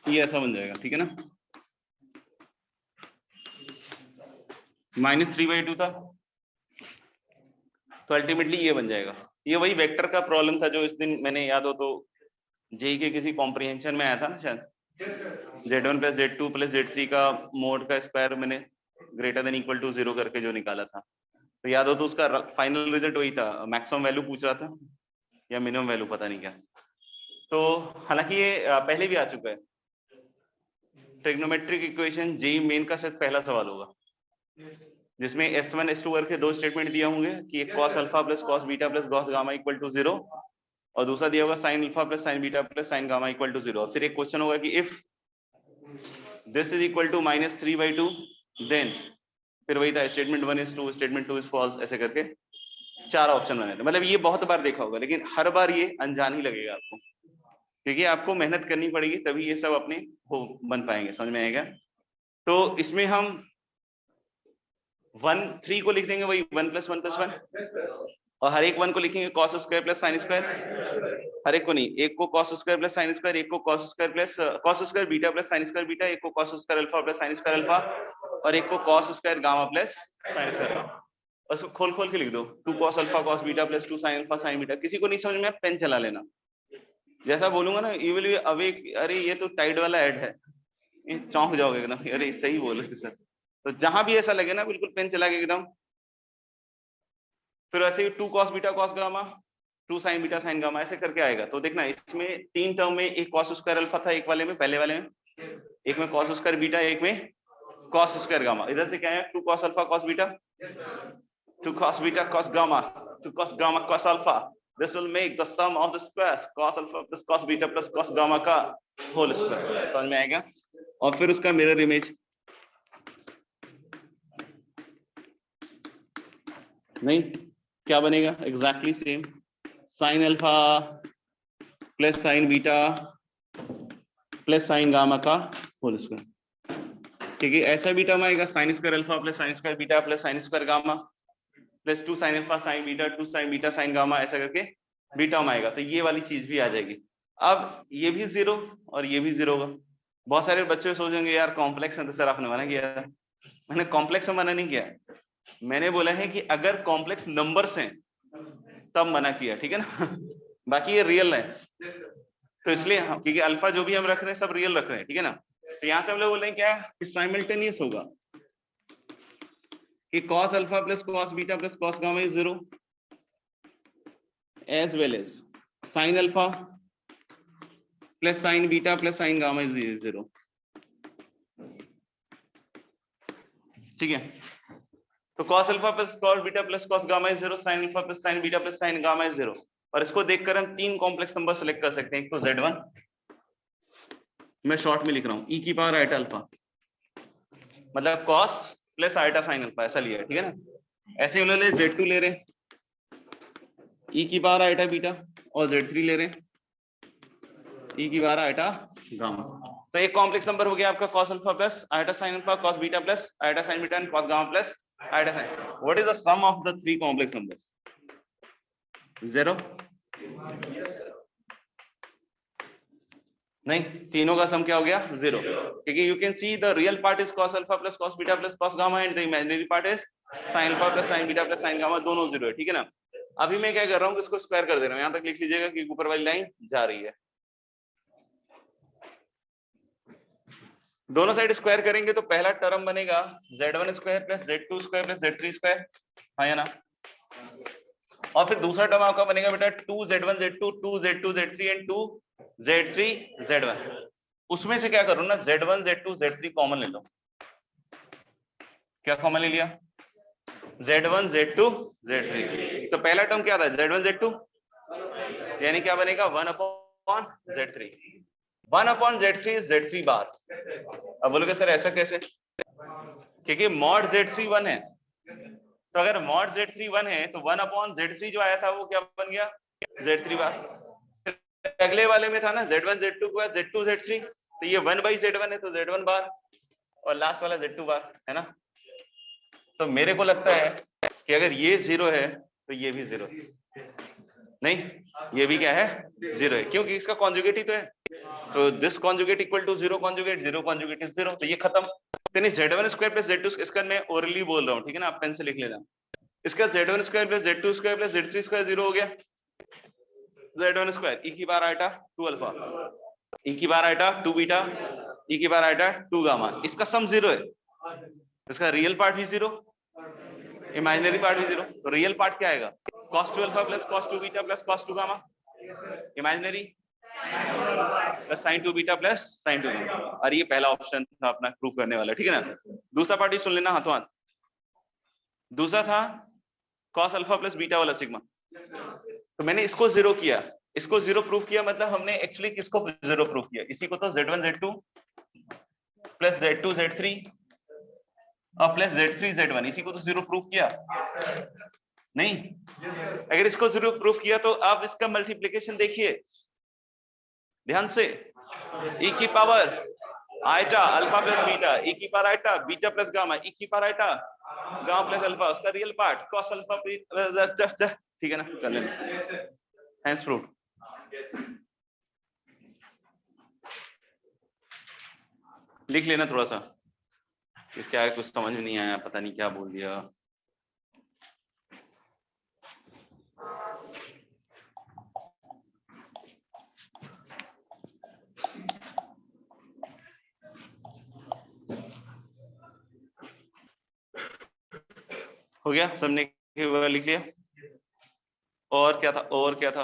Speaker 1: ये ऐसा बन जाएगा, ठीक है ना। -3/2 था, तो अल्टीमेटली ये बन जाएगा। ये वही वेक्टर का प्रॉब्लम था जो इस दिन मैंने, याद हो तो, जेई के किसी कॉम्प्रिहेंशन में आया था ना शायद, Z1 + Z2 + Z3 का मोड का स्क्वायर मैंने ग्रेटर देन इक्वल टू 0 करके जो निकाला था, तो याद हो तो उसका फाइनल रिजल्ट वही था, मैक्सिमम वैल्यू पूछ रहा था या मिनिमम वैल्यू, पता नहीं क्या। तो हालांकि ये पहले भी आ चुका है। ट्रिग्नोमेट्रिक इक्वेशन जेई मेन का शायद पहला सवाल होगा, जिसमें S1 S2 करके 2 स्टेटमेंट दिया होंगे कि एक cos alpha + cos beta + cos gamma = 0, और दूसरा दिया होगा sin alpha + sin beta + sin gamma = 0। और फिर एक क्वेश्चन होगा कि if this is equal to -3/2 then, फिर वही था statement 1 is true, statement 2 is false, ऐसे करके 4 ऑप्शन बने थे। मतलब ये बहुत बार देखा होगा, लेकिन हर बार ये अनजान ही लगेगा आपको, क्योंकि आपको मेहनत करनी पड़ेगी, तभी ये सब अपने हो बन पाएंगे। समझ में आएगा? तो इसमें हम 1 3 को लिख देंगे, वही 1 + 1 + 1, और हर एक 1 को लिखेंगे cos स्क्वायर + sin स्क्वायर। हर एक को नहीं, एक को cos स्क्वायर + sin स्क्वायर, एक को cos square beta + sin square beta, एक को cos square alpha + sin square alpha, और एक को cos square gamma + sin square. और इसको खोल खोल के लिख दो, 2 cos alpha cos beta + 2 sin alpha sin beta. किसी को नहीं समझ में, पेन चला लेना। जैसा बोलूंगा ना, यू विल बी अवेक, अरे ये तो टाइड वाला ऐड है, चौंक जाओगे एकदम, अरे सही बोल रहे सर। तो जहां भी ऐसा लगे ना, बिल्कुल पेन चला के एकदम। फिर ऐसे ही 2 cos beta cos gamma, 2 sin beta sin gamma, ऐसे करके आएगा। तो देखना, इसमें 3 टर्म में एक cos स्क्वायर अल्फा था, एक वाले में, पहले वाले में, एक में cos स्क्वायर बीटा, एक में cos स्क्वायर गामा। इधर से क्या है, 2 cos alpha cos beta, 2 cos beta cos gamma, 2 cos gamma cos alpha. This will make the sum of the squares cos alpha plus cos beta plus cos gamma का whole square. समझ में आएगा? और फिर उसका मिरर इमेज, नहीं क्या बनेगा, exactly same, sin alpha plus sin beta plus sin gamma का होल स्क्वायर। ठीक है, ऐसा भी टर्म आएगा, sin square alpha plus sin square beta plus sin square gamma plus 2 sin alpha sin beta 2 sin beta sin gamma, ऐसा करके B term आएगा। तो ये वाली चीज भी आ जाएगी। अब ये भी 0 और ये भी 0 होगा। बहुत सारे बच्चे सोचेंगे यार कॉम्प्लेक्स है तो सर आपने मना किया। मैंने कॉम्प्लेक्स में मना नहीं किया, मैंने बोला है कि अगर कॉम्प्लेक्स नंबर्स हैं तब मना किया, ठीक है ना। बाकी ये रियल है, तो इसलिए क्योंकि अल्फा जो भी हम रख रहे हैं सब रियल रख रहे हैं, ठीक है ना। तो यहाँ से हम लोग बोल रहे हैं क्या, साइमल्टेनियस होगा कि cos alpha plus cos beta plus cos gamma is 0 as well as sin alpha plus sin beta plus sin gamma is 0। ठीक है, तो cos alpha plus cos beta plus cos gamma is 0, sin alpha plus sin beta plus sin gamma is 0। और इसको देखकर हम तीन complex number select कर सकते हैं। एक तो z1, मैं शॉर्ट में लिख रहा हूं, e की पावर आइटा अल्फा, मतलब cos plus iota sin alpha, ऐसा लिया है, ठीक है ना। ऐसे ही उन्होंने z2 ले रहे हैं, e की पावर आइटा बीटा, और z3 ले रहे हैं, e की पावर आइटा गामा। तो एक कॉम्प्लेक्स नंबर हो गया आपका cos alpha plus iota sin alpha, cos beta plus iota sin beta and cos gamma plus iota sin। What is the sum of the three complex numbers? 0? नहीं, तीनों का सम क्या हो गया? 0, क्योंकि you can see the real part is cos alpha plus cos beta plus cos gamma and the imaginary part is sin alpha plus sin beta plus sin gamma, दोनों 0 है, ठीक है ना। अभी मैं क्या कर रहा हूँ, इसको स्क्वायर कर दे रहा हूँ, यहां तक लिख लीजिएगा कि ऊपर वाली लाइन जा रही है। दोनों साइड स्क्वायर करेंगे तो पहला टर्म बनेगा z1 square plus z2 square plus z3 square, हाँ या ना। और फिर दूसरा टर्म आपका बनेगा बेटा 2z1 z2 2z2 z3 and 2z3 z1। उसमें से क्या करूं ना, z1 z2 z3 कॉमन ले लो। क्या कॉमन ले लिया? z1 z2 z3। तो पहला टर्म क्या था? z1 z2, यानी क्या बनेगा 1 upon z3। 1 upon z3 is z3 बार। अब बोलोगे सर ऐसा कैसे? क्योंकि मॉड z3 1 है, तो अगर मॉड z3 1 है तो 1 अपॉन z3 जो आया था वो क्या बन गया? z3 बार। अगले वाले में था ना z1 z2 के बाद z2 z3, तो ये 1 बाई z1 है तो z1 बार, और लास्ट वाला z2 बार, है ना। तो मेरे को लगता है कि अगर ये 0 है तो ये भी 0 है। नहीं, ये भी क्या है? 0 है, क्योंकि इसका कॉन्जुगेट ही तो है। तो this conjugate equal to 0 conjugate, 0 conjugate is 0, तो ये खत्म। तो नहीं, z1 स्क्वायर प्लस z2, इसका मैं ओरली बोल रहा हूँ, ठीक है ना, आप पेन से लिख लेना। इसका z1 square plus z2 square plus z3 square 0 हो गया। z1 स्क्वायर e की बार आइटा 2 अल्फा, e की बार आइटा 2 बीटा, e की बार आइटा 2 गामा, इसका सम 0 है। इसका रियल पार्ट भी 0, इमेजिनरी पार्ट भी 0। तो रियल पार्ट क्या आएगा? cos 2 alpha plus cos 2 beta plus cos 2 gamma, imaginary plus sin 2 beta plus sin 2 gamma. और ये पहला ऑप्शन था अपना प्रूव करने वाला, ठीक है ना। दूसरा पार्ट भी सुन लेना हाथों हाथ। दूसरा था cos अल्फा प्लस बीटा वाला सिग्मा, तो मैंने इसको 0 किया, इसको 0 प्रूव किया, मतलब हमने एक्चुअली किसको 0 प्रूव किया? इसी को तो z1 z2 plus z2 z3 और प्लस z3 z1, इसी को तो 0 प्रूव किया। नहीं, अगर इसको 0 प्रूव किया तो आप इसका मल्टीप्लिकेशन देखिए ध्यान से, e की power iota alpha plus beta, e की power iota beta plus gamma, e की power iota gamma plus alpha, उसका रियल पार्ट cos अल्फा, ठीक है ना, कर लेना। Hence proved. लिख लेना थोड़ा सा, इसके आगे कुछ समझ में नहीं आया, पता नहीं क्या बोल दिया। हो गया, सबने लिख लिया? और क्या था? और क्या था?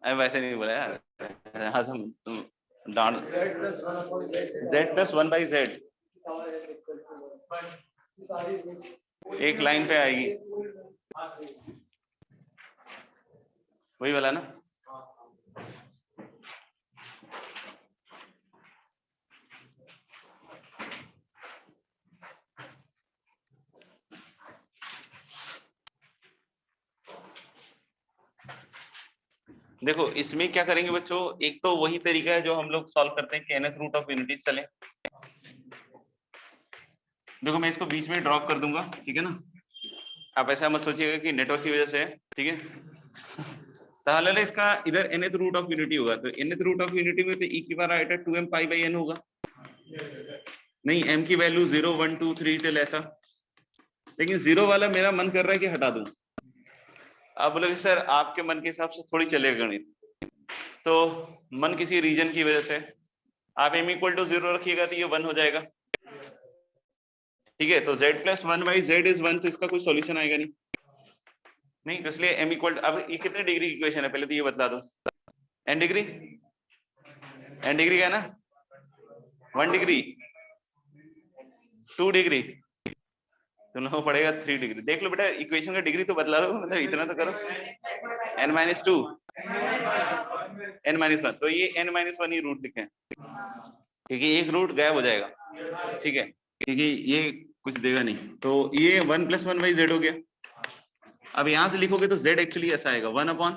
Speaker 1: अरे वैसे नहीं बोला यार, हाँ तुम डांट z प्लस 1 बाई z एक लाइन पे आएगी, वही वाला ना। देखो इसमें क्या करेंगे बच्चों, एक तो वही तरीका है जो हम लोग सॉल्व करते हैं कि nth रूट ऑफ यूनिटीज चले। देखो मैं इसको बीच में ड्रॉप कर दूंगा, ठीक है ना, आप ऐसा मत सोचिएगा कि नेटवर्क की वजह से है, ठीक है। ताहले इसका इधर nth रूट ऑफ यूनिटी होगा, तो nth रूट ऑफ यूनिटी में तो e की power iota 2m pi by n होगा। नहीं, m की वैल्यू 0 1 2 3 टिल ऐसा, लेकिन 0 वाला मेरा मन कर रहा है कि हटा दूं। आप बोलोगे सर आपके मन के हिसाब से थोड़ी चलेगा गणित, तो मन किसी रीजन की वजह से आप m इक्वल टू 0 रखिएगा तो ये 1 हो जाएगा, ठीक है। तो z plus 1 by z is 1, तो इसका कोई सॉल्यूशन आएगा नहीं, तो इसलिए m इक्वल, अब ये कितने डिग्री की इक्वेशन है पहले तो ये बता दो। n डिग्री, n डिग्री का है ना, 1 डिग्री 2 डिग्री तुम लोगों को पड़ेगा 3 डिग्री। देख लो बेटा, इक्वेशन का डिग्री तो बदला दो, मतलब इतना तो करो। n-2 n-1, तो ये n-1 ही रूट लिखे, क्योंकि एक रूट गायब हो जाएगा, ठीक है, क्योंकि ये कुछ देगा नहीं। तो ये 1 + 1/z हो गया। अब यहां से लिखोगे तो z एक्चुअली ऐसा आएगा 1/,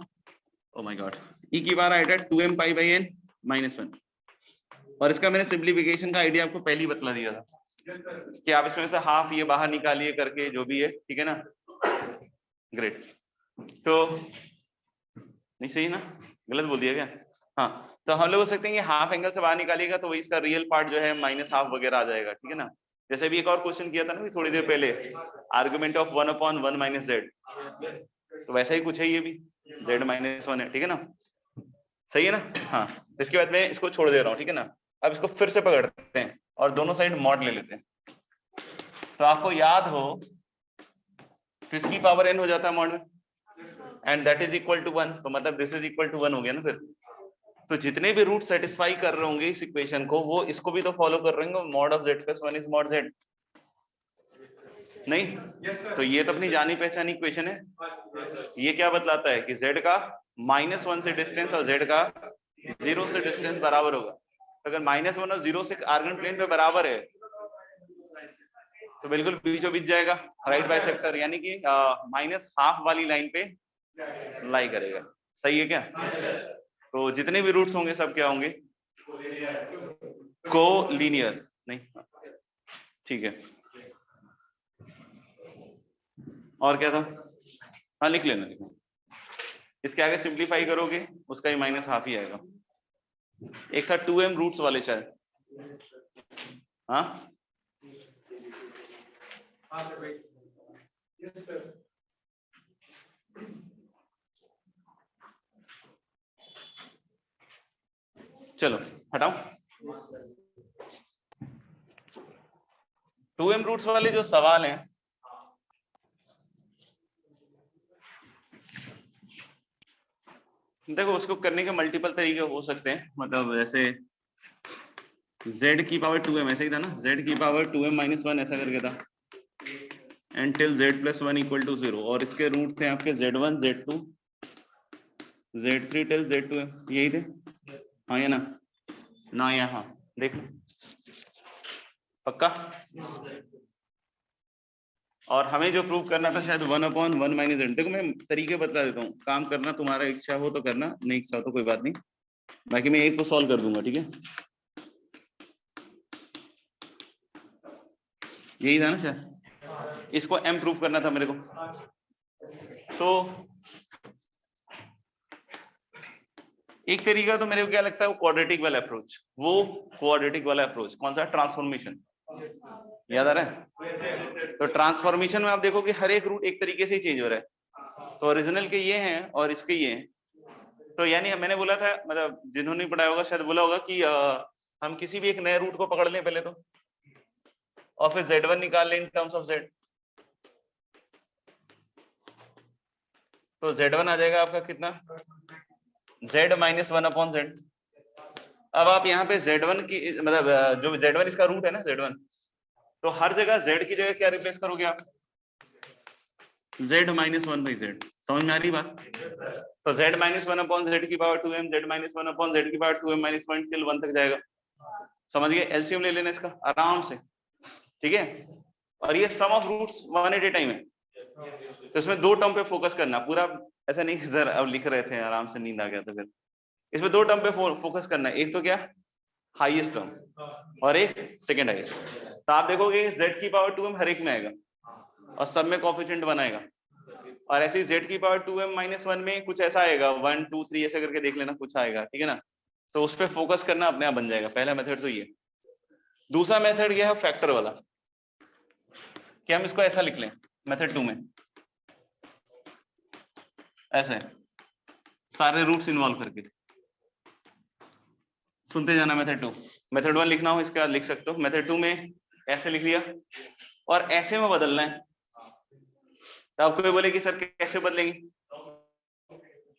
Speaker 1: ओ माय गॉड, e की बार आएगा 2m π/n -1। और इसका मैंने सिंप्लीफिकेशन का आइडिया आपको पहले ही बतला दिया था कि आप इसमें से हाफ ये बाहर निकालिए करके, जो भी है, ठीक है ना। ग्रेट। तो नहीं सही ना, गलत बोल दिया क्या? हाँ, तो हम लोग हो सकते हैं कि हाफ एंगल से बाहर निकालिएगा तो वही इसका रियल पार्ट जो है -½ वगैरह आ जाएगा, ठीक है ना। जैसे भी एक और क्वेश्चन किया था ना थोड़ी देर पहले, आर्गुमेंट ऑफ 1/1 - z, तो वैसा ही कुछ है ये भी, z-1 है, ठीक है ना, सही है ना। हाँ, तो इसके बाद मैं इसको छोड़ दे रहा हूँ, ठीक है ना। अब इसको फिर से पकड़ते हैं और दोनों साइड मॉड ले लेते हैं। तो आपको याद हो किसकी पावर n हो जाता है मॉड में, and that is equal to 1, तो मतलब दिस इज इक्वल टू 1 हो गया ना फिर। तो जितने भी रूट सेटिस्फाई कर रहे होंगे इस इक्वेशन को, वो इसको भी तो फॉलो कर रहे होंगे, mod of z + 1 is mod z, नहीं? तो ये तो अपनी जानी पहचानी इक्वेशन है। ये क्या बतलाता है कि z का -1 से डिस्टेंस और z का 0 से डिस्टेंस बराबर होगा। तो अगर -1 और 0 से आर्गन प्लेन पे बराबर है तो बिल्कुल बीचों बीच जाएगा, राइट बाइसेक्टर, यानी कि -½ वाली लाइन पे लाई करेगा। सही है क्या? तो जितने भी रूट्स होंगे सब क्या होंगे, कोलिनियर, नहीं, ठीक है। और क्या था? हाँ लिख लेना, लिखो। इसके आगे सिंप्लीफाई करोगे उसका ही -½ ही आएगा। एक था 2m रूट्स वाले शायद, हाँ चलो हटाओ। 2m रूट्स वाले जो सवाल हैं, देखो उसको करने के मल्टीपल तरीके हो सकते हैं, मतलब जैसे z की पावर 2m ऐसा ही था ना, z की पावर 2m - 1 ऐसा करके था, एंड टिल z + 1 = 0, और इसके रूट थे आपके z1 z2 z3 till z2m, यही थे, हाँ या ना यहाँ देख पक्का। और हमें जो प्रूव करना था शायद 1/1 - z। देखो मैं तरीके बता देता हूँ, काम करना तुम्हारा इच्छा हो तो करना, नहीं इच्छा हो तो कोई बात नहीं, बाकी मैं एक तो सॉल्व कर दूंगा, ठीक है। यही था ना शायद, इसको m प्रूव करना था मेरे को। तो एक तरीका तो मेरे को क्या लगता है, वो क्वाड्रेटिक वाला अप्रोच, वो क्वाड्रेटिक वाला अप्रोच कौन सा, ट्रांसफॉर्मेशन, याद आ रहा है? तो ट्रांसफॉर्मेशन में आप देखो कि हर एक रूट एक तरीके से ही चेंज हो रहा है। तो ओरिजिनल के ये हैं और इसके ये हैं, तो यानी मैंने बोला था, मतलब जिन्होंने पढ़ाया होगा शायद बोला होगा कि हम किसी भी एक नए रूट को पकड़ लें पहले तो, और फिर z1 निकाल लें इन टर्म्स ऑफ z। तो z1 आ जाएगा आपका कितना, z - 1/z। अब आप यहाँ पे z1 की, मतलब जो z1 इसका रूट है ना z1, तो हर जगह z की जगह क्या रिप्लेस करोगे आप, z - 1/z। समझ में आ रही बात? तो z - 1/z की पावर 2m, z - 1/z की पावर 2m - 1 टिल 1 तक जाएगा। समझ गए? एलसीएम ले लेना इसका आराम से, ठीक है। और ये sum of roots 1 at a time है, तो इसमें 2 टर्म पे फोकस करना, पूरा ऐसा नहीं कि सर अब लिख रहे थे आराम से नींद आ गया, तो फिर इसमें 2 टर्म पे फोकस करना है, एक तो क्या हाईएस्ट टर्म और एक सेकेंड हाईएस्ट। तो आप देखोगे z की पावर 2m हर एक में आएगा और सब में कोएफिशिएंट बनाएगा, और ऐसे ही z की पावर 2m - 1 में कुछ ऐसा आएगा, 1 2 3 ऐसे करके देख लेना, कुछ आएगा, ठीक है ना। तो उस पर फोकस करना, अपने आप बन जाएगा। पहला मेथड तो ये। दूसरा मेथड ये है फैक्टर वाला, कि हम इसको ऐसा लिख लें मेथड 2 में, ऐसे सारे रूट्स इन्वॉल्व करके। सुनते जाना, मेथड 2, मेथड 1 लिखना हो इसके बाद लिख सकते हो, मेथड 2 में ऐसे लिख लिया और ऐसे में बदलना है। तो आपको ये बोले कि सर कैसे बदलेंगे,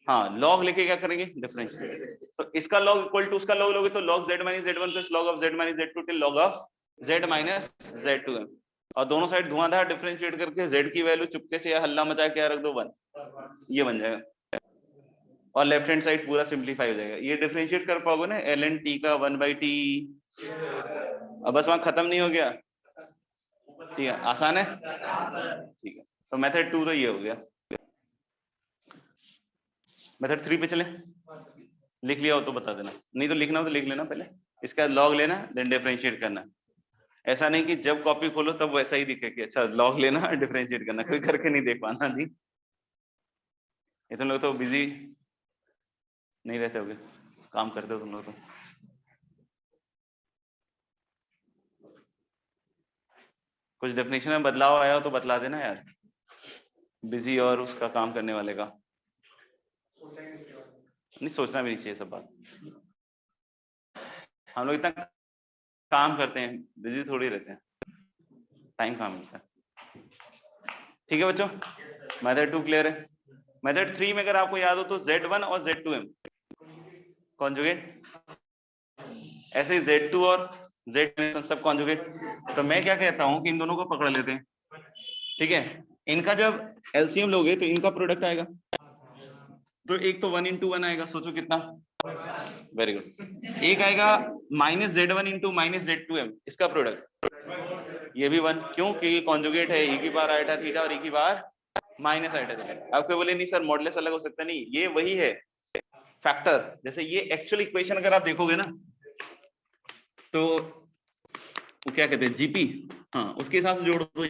Speaker 1: हाँ लॉग लेके क्या करेंगे, डिफरेंशिएट। तो इसका लॉग इक्वल टू उसका लॉग लोगे तो log z - z1 plus log of z - z2 till log of z - z2m। और दोनों साइड धुआंधार डिफरेंशिएट करके z की वैल्यू चुपके से या हल्ला मचा के रख दो 1, ये बन जाएगा और लेफ्ट हैंड साइड पूरा सिंप्लीफाई हो जाएगा। ये डिफरेंशिएट कर पाओगे ना ln t का 1/t, अब बस वहां खत्म नहीं हो गया, ठीक है, आसान है, ठीक है। तो मेथड 2 तो ये हो गया। मेथड 3 पे चले, लिख लिया हो तो बता देना, नहीं तो लिखना हो तो लिख लेना, पहले इसका लॉग लेना देन डिफरेंशिएट करना। ऐसा नहीं कि जब कॉपी खोलो तब वैसा ही दिखे कि अच्छा लॉग लेना डिफरेंशिएट करना, कोई करके नहीं देख पाना जी, ये तुम लोग तो बिजी नहीं रहते होगे, काम करते हो तुम लोग तो। कुछ डेफिनेशन में बदलाव आया हो तो बतला देना यार, बिजी और उसका काम करने वाले का नहीं, सोचना भी नहीं चाहिए सब बात। हम लोग इतना काम करते हैं, बिजी थोड़ी रहते हैं, टाइम कहाँ मिलता है। ठीक है बच्चों, मेथड 2 क्लियर है। मेथड 3 में अगर आपको याद हो तो Z1 और Z2M कॉन्जुगेट, ऐसे ही Z2 और Z सब कॉन्जुगेट। तो मैं क्या कहता हूं कि इन दोनों को पकड़ लेते हैं, ठीक है, इनका जब एलसीएम लोगे तो इनका प्रोडक्ट आएगा, तो एक तो 1 into 1 आएगा, सोचो कितना, वेरी गुड। एक आएगा -Z1 into -Z2M, इसका प्रोडक्ट, ये भी 1, क्यों, क्योंकि कॉन्जुगेट है, e की पावर आइटा थीटा और e की पावर माइनस आइटा थीटा। आपको बोले नहीं सर मॉडुलस अलग हो सकता, नहीं, ये वही है फैक्टर। जैसे ये एक्चुअल इक्वेशन अगर आप देखोगे ना तो वो क्या कहते हैं जीपी, हाँ, उसके हिसाब से जोड़ दो,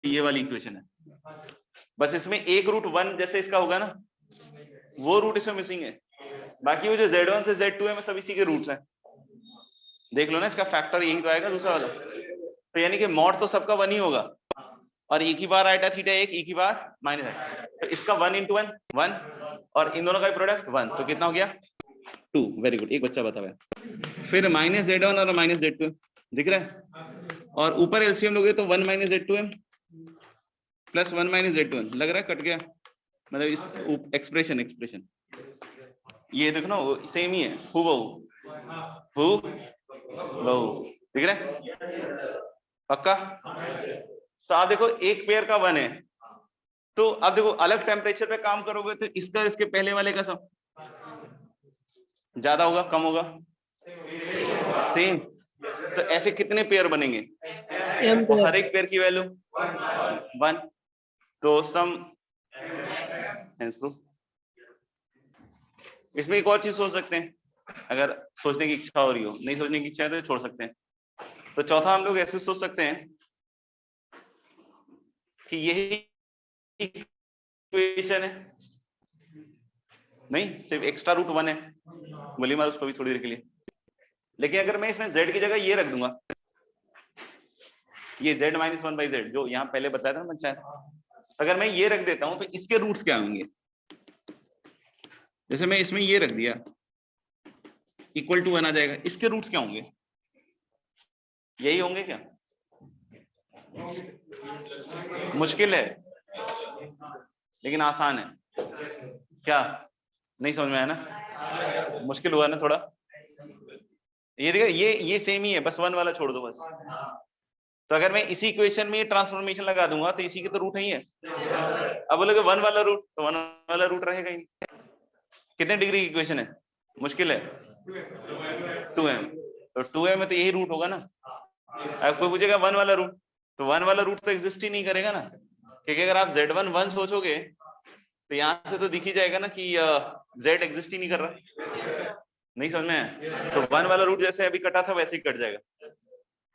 Speaker 1: ये वाली इक्वेशन है, बस इसमें एक रूट 1 जैसे इसका होगा ना, वो रूट इसमें मिसिंग है, बाकी वो जो Z1 से Z2 में सब इसी के रूट्स हैं। देख लो ना, इसका फैक्टर यही तो आएगा दूसरा वाला, तो यानी कि मॉड तो सबका 1 ही होगा, और e की बार आइटा थीटा 1, e की बार माइनस है, तो इसका 1 into 1 1, और इन दोनों का प्रोडक्ट 1, तो कितना हो गया 2, वेरी गुड, एक बच्चा बता गया। फिर -Z1 और -Z2 दिख रहा है, और ऊपर एलसीएम लोगे तो 1 -Z2M प्लस 1 -Z2M, लग रहा है कट गया, मतलब इस एक्सप्रेशन ये देखो ना सेम ही है, हु बहु दिख रहा है पक्का। तो आप देखो एक पेयर का 1 है, तो अब देखो अलग टेम्परेचर पे काम करोगे तो इसका इसके पहले वाले का सम ज्यादा होगा कम होगा, सेम। तो ऐसे कितने पेयर बनेंगे, और हर एक पेयर की वैल्यू 1, तो सम हेंस प्रूफ। इसमें एक और चीज सोच सकते हैं, अगर सोचने की इच्छा हो रही हो, नहीं सोचने की इच्छा है तो छोड़ सकते हैं। तो चौथा हम लोग ऐसे सोच सकते हैं कि यही इक्वेशन है, नहीं सिर्फ एक्स्ट्रा रूट 1 है, बोली मार उसको भी थोड़ी देर के लिए, लेकिन अगर मैं इसमें z की जगह ये रख दूंगा, ये z - 1/z जो यहाँ पहले बताया था ना पंचायत, अगर मैं ये रख देता हूं तो इसके रूट्स क्या होंगे, जैसे मैं इसमें ये रख दिया इक्वल टू 1 आ जाएगा, इसके रूट्स क्या होंगे, यही होंगे क्या, मुश्किल है लेकिन आसान है, क्या नहीं समझ में आया ना, मुश्किल हुआ ना थोड़ा, ये देखो ये सेम ही है, बस 1 वाला छोड़ दो बस। तो अगर मैं इसी इक्वेशन में ट्रांसफॉर्मेशन लगा दूंगा तो इसी के तो रूट नहीं है, अब बोलोगे 1 वाला रूट, तो 1 वाला रूट रहेगा ही। कितने डिग्री की इक्वेशन है, मुश्किल है 2m, तो 2m में तो यही रूट होगा ना। अब कोई पूछेगा 1 वाला रूट, तो 1 वाला रूट तो एग्जिस्ट ही नहीं करेगा ना, क्योंकि अगर आप Z1 1 सोचोगे तो यहां से तो दिख ही जाएगा ना कि Z एग्जिस्ट ही नहीं कर रहा, नहीं समझ में आया। तो 1 वाला रूट जैसे अभी कटा था वैसे ही कट जाएगा।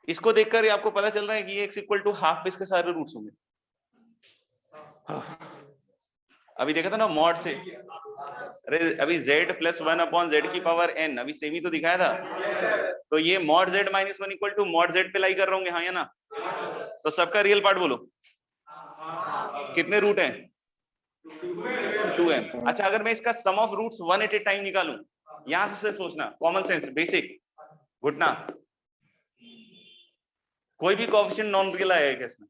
Speaker 1: इसको देखकर ही आपको पता चल रहा है कि ये x इक्वल टू हाफ पे इसके सारे रूट्स होंगे। अभी देखा था ना मॉड से, अरे अभी z + 1 z की पावर n, अभी सेम ही तो दिखाया था। तो ये mod z - 1 equal to mod z पे लाई कर रहे होंगे, हाँ या ना। तो सबका रियल पार्ट बोलो, कितने रूट हैं 2m। अच्छा अगर मैं इसका sum of roots 1 at a time निकालूं, यहां से सिर्फ सोचना, कॉमन सेंस बेसिक घुटना, कोई भी कोएफिशिएंट नॉन रियल आएगा क्या इसमें,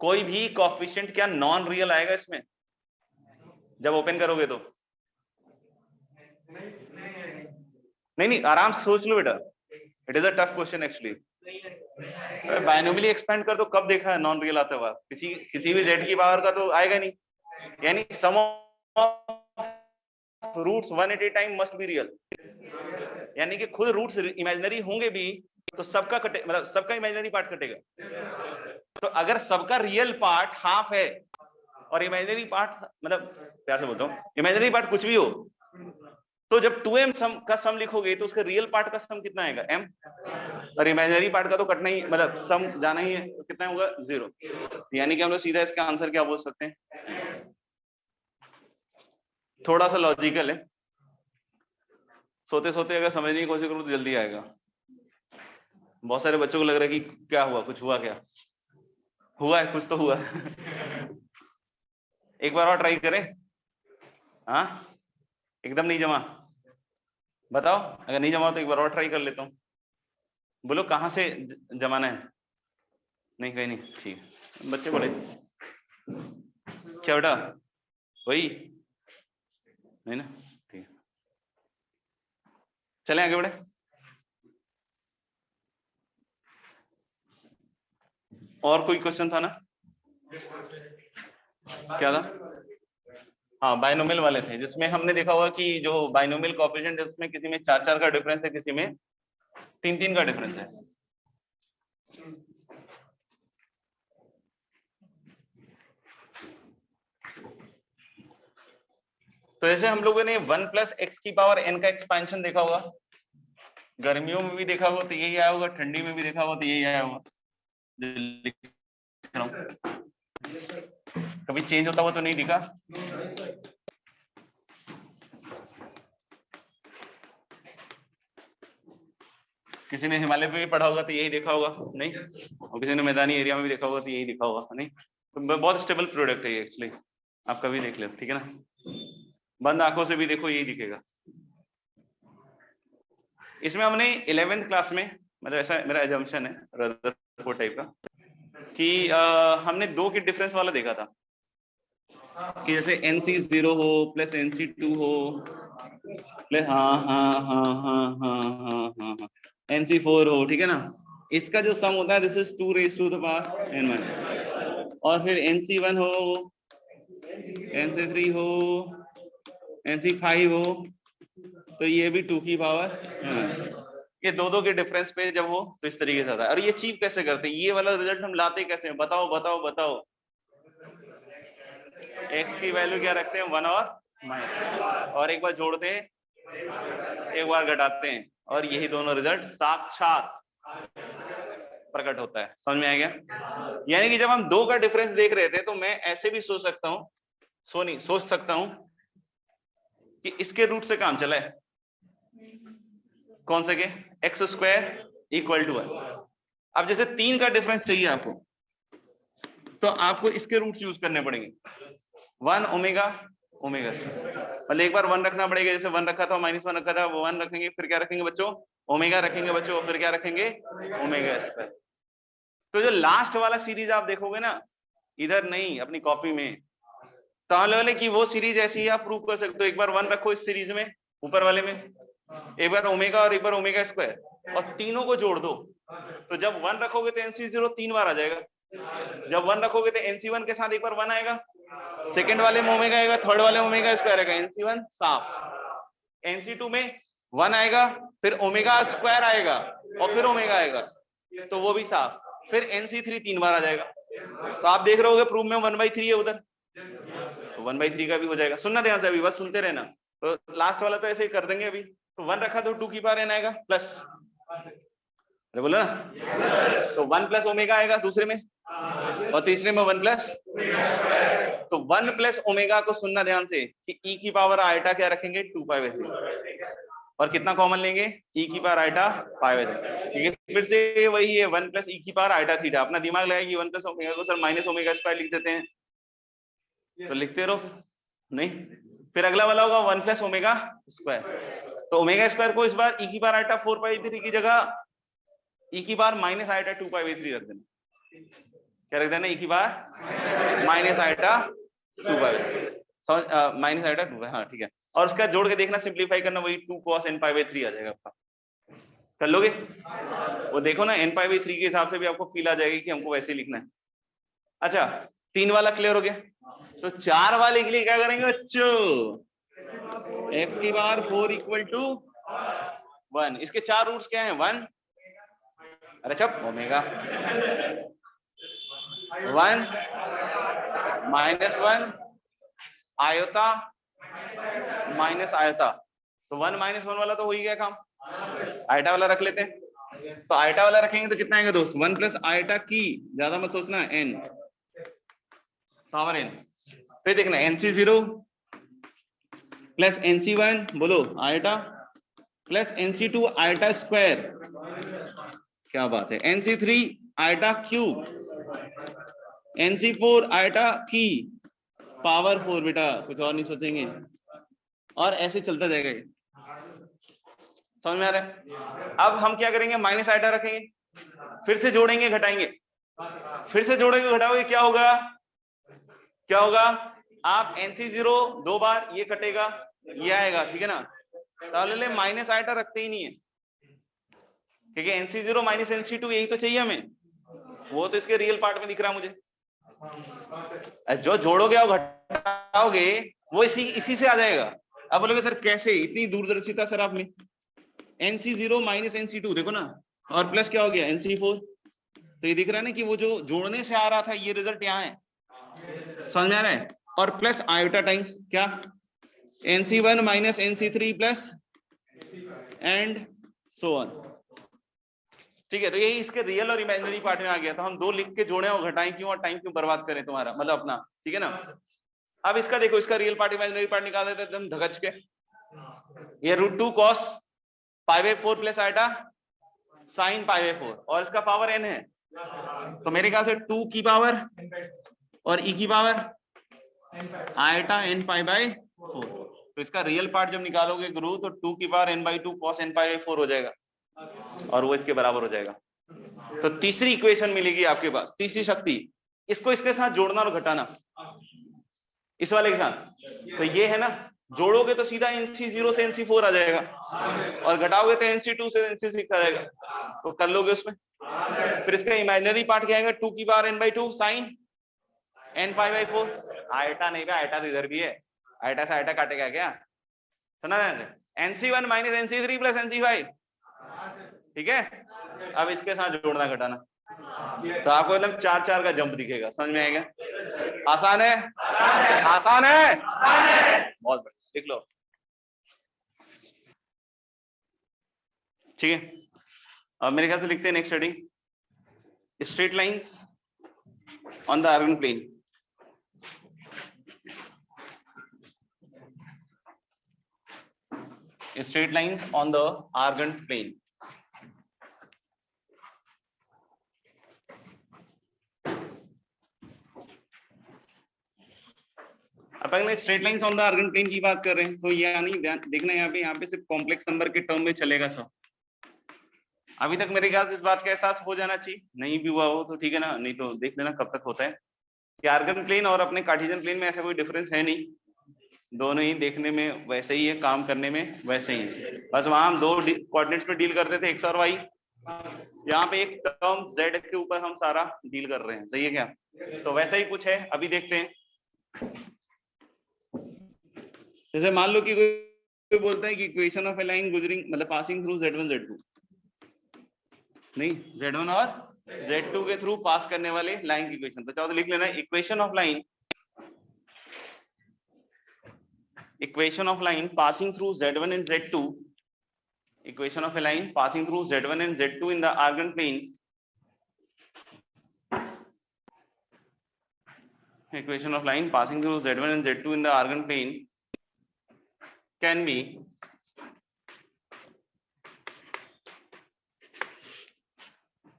Speaker 1: कोई भी कोएफिशिएंट क्या नॉन रियल आएगा इसमें जब ओपन करोगे तो, नहीं आराम से सोच लो बेटा, it is a tough question actually, binomially expand कर, तो कब देखा है नॉन रियल आता हुआ? किसी भी z की पावर का तो आएगा नहीं, यानी sum of roots 180 time must be real, यानी कि खुद रूट्स इमेजिनरी होंगे भी तो सबका कटे, मतलब सबका इमेजिनरी पार्ट कटेगा। तो अगर सबका रियल पार्ट हाफ है और इमेजिनरी पार्ट, मतलब प्यार से बोलता हूँ, इमेजिनरी पार्ट कुछ भी हो, तो जब 2m सम का सम लिखोगे तो उसका रियल पार्ट का सम कितना आएगा? m, और इमेजिनरी पार्ट का तो कटना ही, मतलब सम जाना ही है, तो कितना होगा? 0। यानी कि हम लोग सीधा इसका आंसर क्या बोल सकते हैं? थोड़ा सा लॉजिकल है, सोते सोते अगर समझने की कोशिश करूँ तो जल्दी आएगा। बहुत सारे बच्चों को लग रहा है कि क्या हुआ, कुछ हुआ, क्या हुआ है? कुछ तो हुआ एक बार और ट्राई करें। हाँ, एकदम नहीं जमा? बताओ, अगर नहीं जमा तो एक बार और ट्राई कर लेता हूँ। बोलो कहाँ से जमाना है? नहीं, कहीं नहीं, ठीक है। बच्चे बोले क्या बेटा? वही नहीं ना, ठीक है, चलें आगे बढ़े। और कोई क्वेश्चन था ना? क्या था? हाँ, बायनोमियल वाले थे, जिसमें हमने देखा हुआ कि जो बायनोमियल कोएफिशिएंट है उसमें किसी में 4-4 का डिफरेंस है, किसी में 3-3 का डिफरेंस है। तो जैसे हम लोगों ने 1 + x की पावर n का एक्सपेंशन देखा होगा, गर्मियों में भी देखा होगा तो यही आया होगा, ठंडी में भी देखा होगा तो यही आया होगा। कभी चेंज होता हुआ तो नहीं दिखा? किसी ने हिमालय पे भी पढ़ा होगा तो यही देखा होगा, नहीं? और किसी ने मैदानी एरिया में भी देखा होगा तो यही देखा होगा, नहीं? तो बहुत स्टेबल प्रोडक्ट है ये एक्चुअली, आप कभी देख लो, ठीक है ना? बंद आंखों से भी देखो, यही दिखेगा। इसमें हमने 11th क्लास में, मतलब ऐसा मेरा एजम्पशन है रदरफोर्ड टाइप का, कि हमने 2 के डिफरेंस वाला देखा था, कि जैसे NC0 हो प्लस NC2 हो प्लस हाँ NC4 हो, ठीक है ना? इसका जो सम होता है this is 2 raised to the power n-, और फिर NC1 हो, NC3 हो, NC5 हो, तो ये भी 2 की पावर n-। ये 2-2 के डिफरेंस पे जब हो तो इस तरीके से आता है। और ये अचीव कैसे करते हैं? ये वाला रिजल्ट हम लाते कैसे हैं? बताओ बताओ बताओ। x की वैल्यू क्या रखते हैं? 1 और माइनस, और एक बार जोड़ते हैं, एक बार घटाते हैं, और यही दोनों रिजल्ट साक्षात प्रकट होता है। समझ में आ गया? यानी कि जब हम 2 का डिफरेंस देख रहे थे तो मैं ऐसे भी सोच सकता हूं, सोच सकता हूं कि इसके रूट से काम चला है, कौन से के? x² = 1। अब जैसे 3 का डिफरेंस चाहिए आपको, तो आपको इसके रूट यूज करने पड़ेंगे। 1 ओमेगा ओमेगा स्क्वायर, मतलब एक बार 1 रखना पड़ेगा, जैसे 1 रखा था, -1 रखा था, वो 1 रखेंगे, फिर क्या रखेंगे बच्चों? ओमेगा रखेंगे बच्चों, फिर क्या रखेंगे? Omega square. तो जो लास्ट वाला सीरीज आप देखोगे ना, इधर नहीं अपनी कॉपी में, तो हम लोगों ने कि वो सीरीज ऐसी ही आप प्रूव कर सकते हो। एक बार 1 रखो इस सीरीज में, ऊपर वाले में, एक बार ओमेगा और एक बार ओमेगा स्क्वायर, और तीनों को जोड़ दो, तो जब 1 रखोगे तो NC0 3 बार आ जाएगा, जब 1 रखोगे तो NC1 के साथ एक बार 1 आएगा, सेकंड वाले में ओमेगा आएगा, थर्ड वाले में ओमेगा स्क्वायर आएगा, NC1 साफ, NC2 में 1 आएगा, फिर ओमेगा स्क्वायर आएगा, और फिर ओमेगा आएगा, तो वो भी साफ, फिर NC3 3 बार आ जाएगा। तो आप देख रहे होगे प्रूफ में 1/3 है उधर, तो 1/3 का भी हो जाएगा। सुनना ध्यान से, अभी बस सुनते रहना। तो लास्ट वाला तो ऐसे ही कर देंगे। अभी तो 1 रखा तो 2 की पावर n आएगा, प्लस, अरे बोलो ना, तो 1 + ओमेगा आएगा दूसरे में, और तीसरे में 1 +, तो 1 + ओमेगा को सुनना ध्यान से कि e की पावर आयटा क्या रखेंगे? 2π/3, और कितना कॉमन लेंगे? e की पावर आयटा π/3, ठीक है? फिर से वही है 1 + e की पावर आयटा थीटा। अपना दिमाग लगाएगी, 1 + ओमेगा को सर -ओमेगा² लिख देते हैं, तो लिखते रहो, नहीं? फिर अगला वाला होगा 1 + ओमेगा², तो ओमेगा² को इस बार e की पावर आयटा 4π/3 की जगह e की पावर -आयटा 2π/3 रख देना। क्या रख देना? e की पावर -आयटा 2π/3, -आयटा 2, हाँ ठीक है। और उसका जोड़ के देखना, सिंप्लीफाई करना, वही 2 cos n π/3 आ जाएगा आपका। कर लोगे? वो देखो ना n π/3 के हिसाब से भी आपको फील आ जाएगी कि हमको वैसे ही लिखना है। अच्छा 3 वाला क्लियर हो गया, तो 4 वाले के लिए क्या करेंगे बच्चों? x की पावर 4 इक्वल टू 1। इसके 4 रूट्स क्या हैं? 1, अरे चप, ओमेगा 1 -1 आयोता माइनस आयता। तो 1 - 1 वाला तो हो ही गया काम, आयटा वाला रख लेते हैं। तो आयटा वाला रखेंगे तो कितना आएगा दोस्त? 1 प्लस आयटा की, ज्यादा मत सोचना, n पावर n। फिर देखना nc0 प्लस nc1 बोलो eta plus nc2 eta square, क्या बात है, nc3 eta cube, nc4 eta की पावर 4। बेटा कुछ और नहीं सोचेंगे, और ऐसे चलता जाएगा ये। समझ में आ रहा है? अब हम क्या करेंगे? माइनस आयटा रखेंगे, फिर से जोड़ेंगे घटाएंगे, फिर से जोड़ेंगे घटाओगे, क्या होगा? क्या होगा? आप nc0 2 बार, ये कटेगा, ये आएगा, ठीक है ना? तो माइनस आयटा रखते ही नहीं है, ठीक है? nc0 माइनस nc2 यही तो चाहिए हमें, वो तो इसके रियल पार्ट में दिख रहा है मुझे। जो जोड़ोगे और घटाओगे वो इसी से आ जाएगा। अब बोलोगे सर कैसे, इतनी दूरदर्शिता सर आप में? nc0 माइनस nc2 देखो ना, और प्लस क्या हो गया? nc4। तो ये दिख रहा है ना कि वो जो जोड़ने से आ रहा था ये रिजल्ट यहाँ है, समझ में आ रहा है? और प्लस आयोटा टाइम्स क्या? nc1 minus nc3 plus and so on, ठीक है? तो यही इसके रियल और इमेजिनरी पार्ट में आ गया। तो हम 2 लिख के जोड़े और घटाएं क्यों, और टाइम क्यों बर्बाद करें तुम्हारा, मतलब अपना, ठीक है ना? अब इसका देखो, इसका रियल पार्ट इमेजिनरी पार्ट निकाल देते एकदम धगच के। ये √2 cos π/4 प्लस आयटा sin π/4, और इसका पावर n है, तो मेरे ख्याल से 2 की पावर और e की पावर आयटा n π/4। तो इसका रियल पार्ट जब निकालोगे गुरु, तो 2 की पावर n/2 cos n/4 हो जाएगा, और वो इसके बराबर हो जाएगा। तो तीसरी इक्वेशन मिलेगी आपके पास, तीसरी शक्ति। इसको इसके साथ जोड़ना और घटाना, इस वाले के साथ। तो ये है ना, जोड़ोगे तो सीधा nc0 से nc4 आ जाएगा, और घटाओगे तो nc2 से nc6 आ जाएगा। तो कर लोगे उसमें। फिर इसका इमेजिनरी पार्ट क्या आएगा? 2 की power n/2 sin n π/4। Iota नहीं, आयटा तो इधर भी है, आयटा से आयटा काटेगा क्या? सुना ना? nc1 minus nc3 plus nc5, ठीक है? अब इसके साथ जोड़ना घटाना, तो आपको एकदम 4 का जंप दिखेगा। समझ में आएगा? आसान है? आसान है? बहुत बढ़िया, लिख लो, ठीक है? अब मेरे ख्याल से लिखते हैं next heading, straight lines on the Argand plane. Straight lines on the argand plane. अपन straight lines on the Argand plane की बात कर रहे हैं, तो यानी देखना यहाँ पे सिर्फ कॉम्प्लेक्स नंबर के टर्म में चलेगा सब। अभी तक मेरे ख्याल से इस बात का एहसास हो जाना चाहिए, नहीं भी हुआ हो तो ठीक है ना, नहीं तो देख लेना कब तक होता है कि आर्गन प्लेन और अपने कार्टेशियन प्लेन में ऐसा कोई डिफरेंस है नहीं, दोनों ही देखने में वैसे ही है, काम करने में वैसे ही है। बस वहां हम 2 कोऑर्डिनेट्स पे डील करते थे, x और y। यहाँ पे एक टर्म z के ऊपर हम सारा डील कर रहे हैं, सही है क्या? तो वैसा ही कुछ है, अभी देखते हैं। जैसे मान लो कि कोई बोलता है कि इक्वेशन ऑफ ए लाइन गुजरिंग, मतलब पासिंग थ्रू z1 z2, नहीं z1 और z2 के थ्रू पास करने वाले लाइन की इक्वेशन। तो चाहो तो लिख लेना, equation of line, equation of line passing through z1 and z2, equation of a line passing through z1 and z2 in the argand plane, equation of line passing through z1 and z2 in the argand plane can be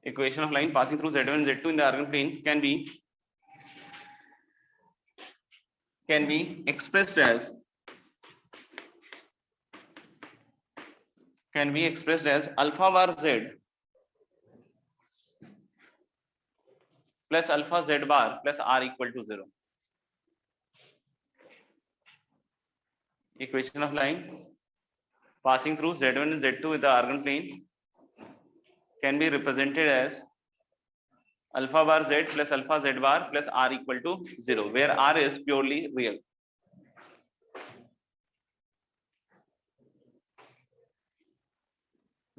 Speaker 1: equation of line passing through z1 and z2 in the argand plane can be expressed as alpha bar z plus alpha z bar plus r equal to 0. Equation of line passing through z1 and z2 with the argand plane can be represented as alpha bar z plus alpha z bar plus r equal to 0, where r is purely real.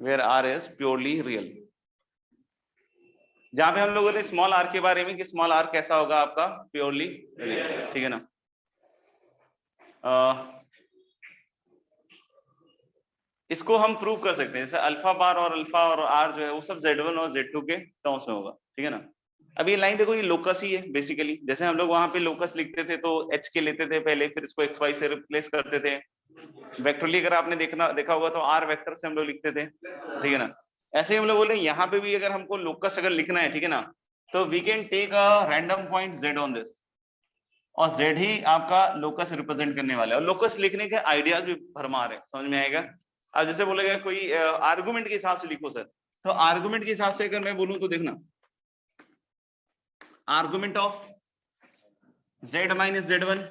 Speaker 1: Where r is purely real. जहां पे हम लोग बोले small r के बारे में कि small r कैसा होगा आपका प्योरली रियल, ठीक है ना। इसको हम प्रूव कर सकते हैं, जैसे अल्फा बार और अल्फा और r जो है वो सब z1 और z2 के टर्म्स में होगा, ठीक है ना। अब ये लाइन देखो, ये लोकस ही है बेसिकली। जैसे हम लोग वहां पे लोकस लिखते थे तो h के लेते थे पहले, फिर इसको xy से रिप्लेस करते थे। वेक्टरली अगर आपने देखा होगा तो r वेक्टर से हम लोग लिखते थे, ठीक है ना। ऐसे ही हम लोग बोले यहाँ पे भी अगर हमको लोकस अगर लिखना है, ठीक है ना, तो we can take a random point z on this, और z ही आपका लोकस रिप्रेजेंट करने वाला है। और लोकस लिखने के आइडियाज भी भरमार है, समझ में आएगा। अब जैसे बोलेगा कोई आर्गुमेंट के हिसाब से लिखो सर, तो आर्गुमेंट के हिसाब से अगर मैं बोलूं तो देखना, argument of z minus z1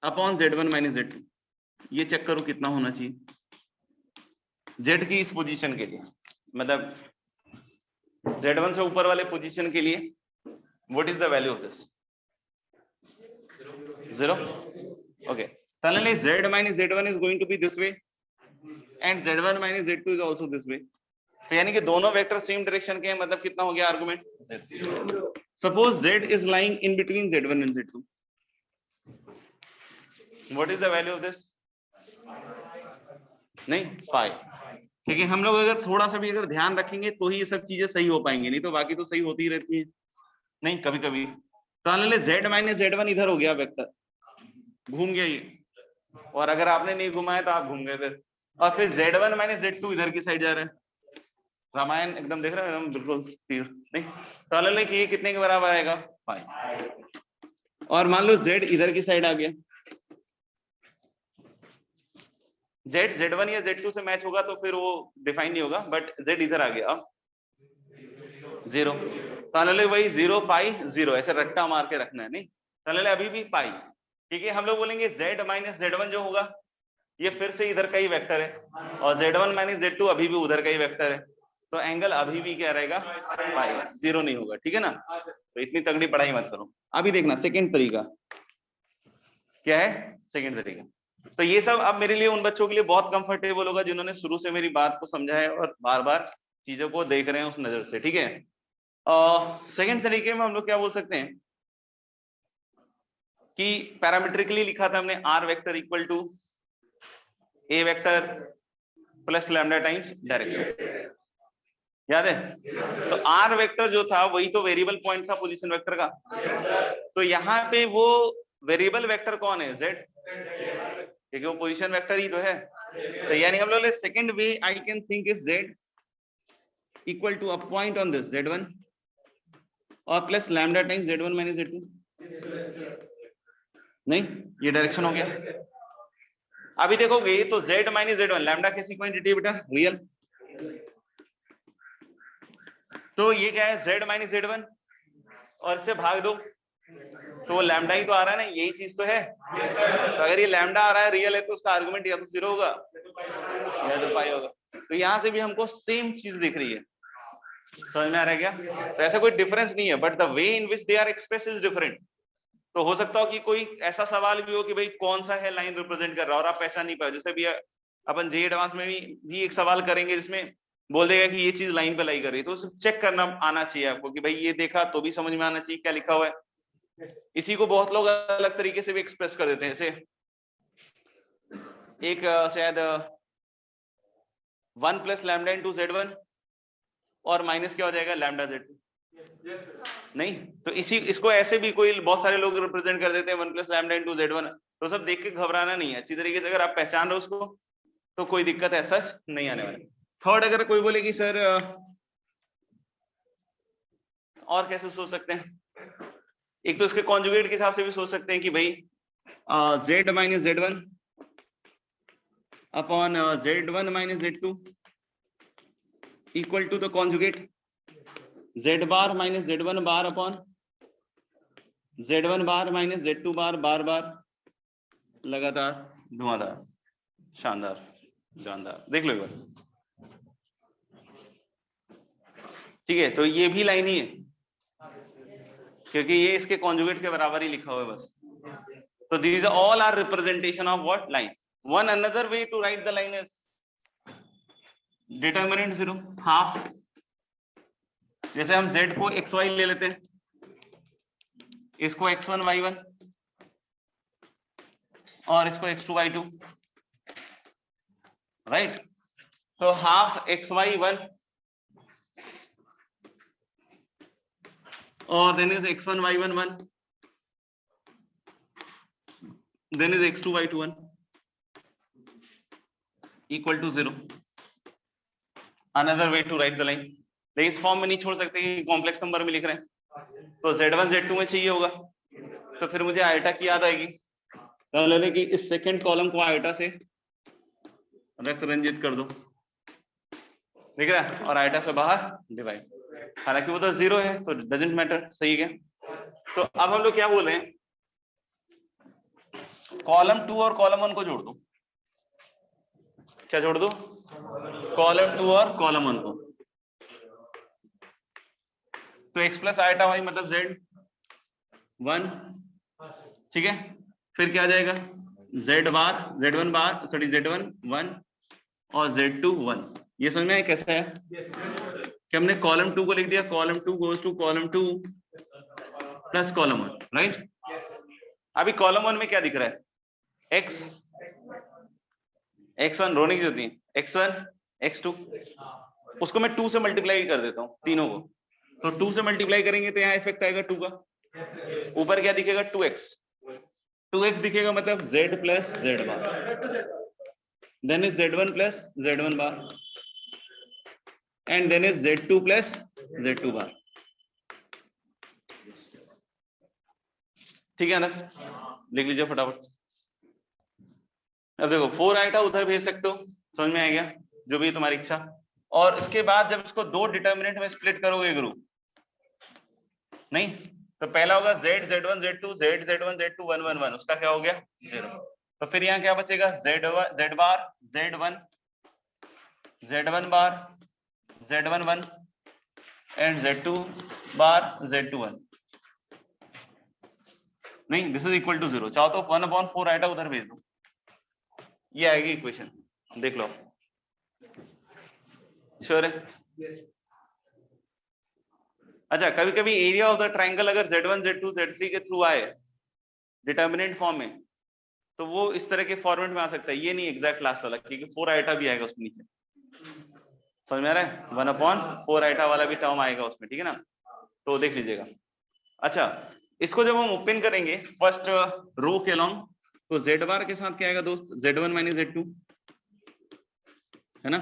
Speaker 1: upon z1 minus z2, ये चेक करो कितना होना चाहिए z की इस पोजीशन के लिए, मतलब z1 से ऊपर वाले पोजीशन के लिए। What is the value of this? 0. Okay, suddenly z minus z1 is going to be this way and z1 minus z2 is also this way. तो यानी कि दोनों वेक्टर सेम डायरेक्शन के हैं, मतलब कितना हो गया argument? Suppose z is lying in between z1 and z2. What is the value of this? नहीं, pi. क्योंकि हम लोग अगर थोड़ा सा भी अगर ध्यान रखेंगे तो ही ये सब चीजें सही हो पाएंगी, नहीं तो बाकी तो सही होती ही रहती है, नहीं कभी कभी। तो z माइनस z1 इधर हो गया वेक्टर, घूम गया ये, और अगर आपने नहीं घुमाया तो आप घूम गए फिर। और फिर z1 माइनस z2 इधर की साइड जा रहा है, रामायण एकदम देख रहे हो, एकदम बिल्कुल नहीं। तो कि ये कितने के बराबर आएगा? 5। और मान लो z इधर की साइड आ गया, z z1 या z2 से मैच होगा तो फिर वो डिफाइन नहीं होगा, बट z इधर आ गया 0। तो वही 0 पाई 0 ऐसे रट्टा मार के रखना है, नहीं तो अभी भी पाई, क्योंकि हम लोग बोलेंगे z माइनस z1 जो होगा ये फिर से इधर का ही वेक्टर है, और z1 माइनस z2 अभी भी उधर का ही वेक्टर है, तो एंगल अभी भी क्या रहेगा? पाई, 0 नहीं होगा, ठीक है ना। तो इतनी तगड़ी पढ़ाई मत करो। अभी देखना सेकंड तरीका क्या है, सेकंड तरीका। तो ये सब अब मेरे लिए उन बच्चों के लिए बहुत कंफर्टेबल होगा जिन्होंने शुरू से मेरी बात को समझा है और बार बार चीजों को देख रहे हैं उस नजर से, ठीक है। सेकंड तरीके में हम लोग क्या बोल सकते हैं कि पैरामीट्रिकली लिखा था हमने r vector equal to a vector plus lambda times direction, याद है। तो r वेक्टर जो था वही तो वेरिएबल पॉइंट था पोजीशन वेक्टर का, तो यहाँ पे वो वेरिएबल वेक्टर कौन है? z, क्योंकि वो पोजीशन वेक्टर ही तो है। तो यानी हम लोग second way I can think is z equal to a point on this z1 और plus lambda times z1 minus z2। नहीं, ये डायरेक्शन हो गया। अभी देखोगे ये तो z माइनस z1, लैम्डा कैसी क्वांटिटी बेटा? रियल। तो ये क्या है? z माइनस z1 और इससे भाग दो तो वो लैम्डा ही तो आ रहा है ना, यही चीज तो है। तो अगर ये लैम्डा आ रहा है रियल है तो उसका आर्गुमेंट या तो 0 होगा या तो पाई होगा। तो यहां से भी हमको सेम चीज दिख रही है, समझ में आ रहा है क्या? तो ऐसा कोई डिफरेंस नहीं है, but the way in which they are express is different. तो हो सकता हो कि कोई ऐसा सवाल भी हो कि भाई कौन सा है लाइन रिप्रेजेंट कर रहा है और आप पहचान नहीं पाए। जैसे भी अपन जे एडवांस में भी एक सवाल करेंगे जिसमें बोल देगा कि ये चीज लाइन पे लाई कर रही है, तो चेक करना आना चाहिए आपको कि भाई ये देखा तो भी समझ में आना चाहिए क्या लिखा हुआ है। इसी को बहुत लोग अलग तरीके से भी एक्सप्रेस कर देते हैं, जैसे एक शायद 1 प्लस लैम्डा इंटू z1 और माइनस क्या हो जाएगा? Lambda z2। नहीं, तो इसको ऐसे भी कोई बहुत सारे लोग रिप्रेजेंट कर देते हैं 1 प्लस लैम्डा इंटू z1। तो सब देख के घबराना नहीं है, अच्छी तरीके से अगर आप पहचान रहे हो उसको तो कोई दिक्कत ऐसा नहीं आने वाली। थर्ड, अगर कोई बोले कि सर और कैसे सोच सकते हैं, एक तो इसके कॉन्जुगेट के हिसाब से भी सोच सकते हैं कि भाई z minus z1 upon z1 minus z2 equal to the conjugate z bar minus z1 bar upon z1 bar minus z2 bar, बार बार लगातार धुआंधार, शानदार, जानदार। देख लो एक बार, ठीक है, तो ये भी लाइन ही है क्योंकि ये इसके कॉन्जुगेट के बराबर ही लिखा हुआ है बस। तो these all are representation of what line. One another way to write the line is determinant 0 half. जैसे हम z को xy ले लेते हैं, इसको x1 y1 और इसको x2 y2, राइट? तो हाफ xy1 और then is x1 y1 1, then is x2 y2 1 equal to 0. Another way to write the line. लेकिन इस फॉर्म में नहीं छोड़ सकते कि कॉम्प्लेक्स नंबर में लिख रहे हैं, तो z1 z2 में चाहिए होगा, तो फिर मुझे आयटा की याद आएगी, तो लेने की इस सेकंड कॉलम को आयटा से रक्त रंजित कर दो, ठीक है, और आयटा से बाहर डिवाइड, हालांकि वो तो 0 है तो डजंट मैटर, सही है। तो अब हम लोग क्या बोल रहे हैं, कॉलम 2 और कॉलम 1 को जोड़ दो, क्या जोड़ दो, कॉलम 2 और कॉलम 1 को, तो x प्लस आयटा वाई मतलब z1, ठीक है, फिर क्या आ जाएगा z बार z1 बार सॉरी z1 1 और z2 1। ये समझ में आया कैसा है कि हमने कॉलम 2 को लिख दिया, column 2 goes to column 2 plus column 1, right? अभी कॉलम 1 में क्या दिख रहा है, x1 रोने की होती है, x1 x2, उसको मैं 2 से मल्टीप्लाई कर देता हूँ तीनों को, तो 2 से मल्टीप्लाई करेंगे तो यहाँ इफेक्ट आएगा 2 का, ऊपर क्या दिखेगा 2x दिखेगा, मतलब z plus z bar, then is z1 plus z1 bar and then is z2 plus z2 बार, ठीक है ना, लिख लीजिए फटाफट। अब देखो 4 आइटा उधर भेज सकते हो, समझ में आ गया, जो भी तुम्हारी इच्छा। और इसके बाद जब इसको 2 डिटर्मिनेंट में स्प्लिट करोगे ग्रुप, नहीं तो पहला होगा z z1 z2 z z1 z2 1 1 1, उसका क्या हो गया 0, तो फिर यहाँ क्या बचेगा z bar z1 z1 bar z1 1 and z2 bar z2 1, नहीं दिस इज इक्वल टू 0, चाहो तो 1/4 आइटा उधर भेज दो, ये आएगी इक्वेशन, देख लो, श्योर है? अच्छा, कभी कभी एरिया ऑफ द ट्राइंगल अगर z1 z2 z3 के थ्रू आए डिटर्मिनेंट फॉर्म में, तो वो इस तरह के फॉर्मेट में आ सकता है, ये नहीं एग्जैक्ट लास्ट वाला, क्योंकि 4 आइटा भी आएगा उसके नीचे, समझ में आ रहा है, 1/4 आइटा वाला भी टर्म आएगा उसमें, ठीक है ना, तो देख लीजिएगा। अच्छा, इसको जब हम ओपन करेंगे फर्स्ट रो के अलॉन्ग, तो z बार के साथ क्या आएगा दोस्त, z1 माइनस z2, है ना,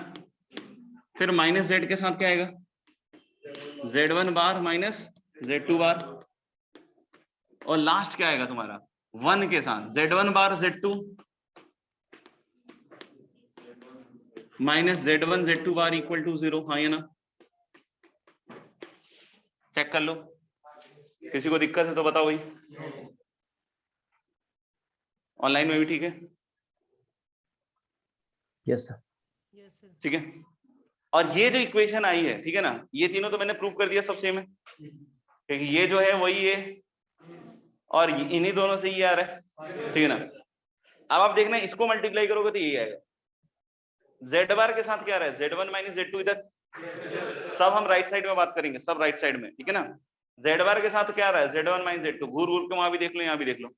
Speaker 1: फिर माइनस z के साथ क्या आएगा, z1 बार माइनस z2 बार, और लास्ट क्या आएगा तुम्हारा 1 के साथ z1 bar z2 minus z1 z2 bar equal to 0, हाँ या ना, चेक कर लो, किसी को दिक्कत है तो बताओ भाई, ऑनलाइन में भी ठीक है?
Speaker 6: यस सर,
Speaker 1: ठीक है, और ये जो इक्वेशन आई है, ठीक है ना, ये तीनों तो मैंने प्रूव कर दिया सब सेम है, क्योंकि ये जो है वही है और इन्हीं दोनों से ये आ रहा है, ठीक है ना। अब आप देखना इसको मल्टीप्लाई करोगे तो ये आएगा, z बार के साथ क्या आ रहा है, z1 माइनस z2, इधर सब हम राइट साइड में बात करेंगे, सब राइट साइड में, ठीक है ना, z बार के साथ क्या आ रहा है, z1 माइनस z2, घूर घूर के वहां भी देख लो, यहाँ भी देख लो,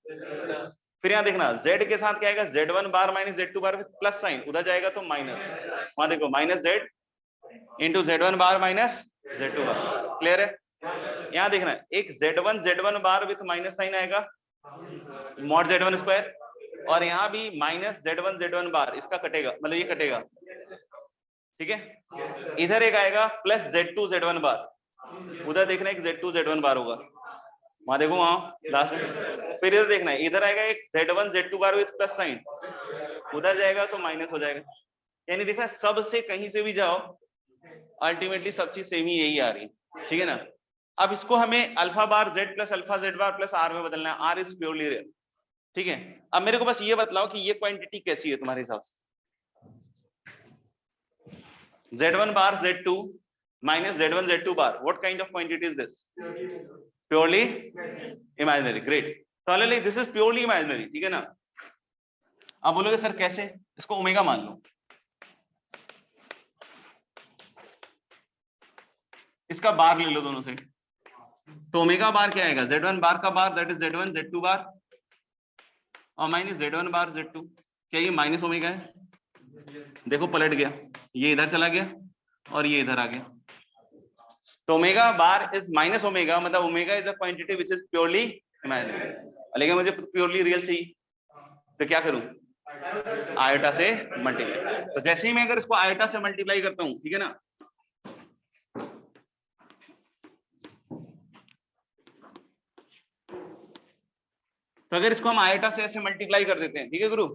Speaker 1: फिर यहाँ देखना z के साथ क्या आएगा, z1 bar minus z2 bar, plus sign उधर जाएगा तो माइनस, वहां देखो minus z into z1 bar minus z2 bar, clear है? यहाँ देखना एक z1 bar with minus sign आएगा, मॉड z1 स्क्वायर, और यहाँ भी माइनस z1 बार, इसका कटेगा, मतलब ये कटेगा, ठीक है, इधर एक आएगा प्लस z1 बार, उधर देखना एक z1 बार होगा, वहां देखो वहां लास्ट में, फिर इधर देखना है इधर आएगा एक z2 bar with plus sign, उधर जाएगा तो माइनस हो जाएगा, यानी देखना सब से कहीं से भी जाओ अल्टीमेटली सब चीज सेम ही यही आ रही है, ठीक है ना। अब इसको हमें alpha bar z plus alpha z बार प्लस r में बदलना है, r इज प्योरली रियल, ठीक है। अब मेरे को बस ये बतलाओ कि ये क्वांटिटी कैसी है तुम्हारे हिसाब से, z1 bar z2 minus z1 z2 bar. What kind of quantity is this? Purely imaginary. Great. So like this is purely imaginary. ठीक है ना? अब बोलोगे सर कैसे? इसको ओमेगा मान लो, इसका बार ले लो दोनों से, तो ओमेगा बार क्या आएगा? z1 बार का bar, that is z1 z2 बार, और माइनस z1 बार z2. क्या ये माइनस ओमेगा है? देखो पलट गया, ये इधर चला गया और ये इधर आ गया. तो omega bar is minus omega, मतलब omega is a quantity which is purely imaginary. लेकिन मुझे प्योरली रियल चाहिए, तो क्या करूं? आयोटा से मल्टीप्लाई. तो जैसे ही मैं अगर इसको आयोटा से मल्टीप्लाई करता हूं, ठीक है ना, तो अगर इसको हम आयोटा से ऐसे मल्टीप्लाई कर देते हैं, ठीक है गुरु,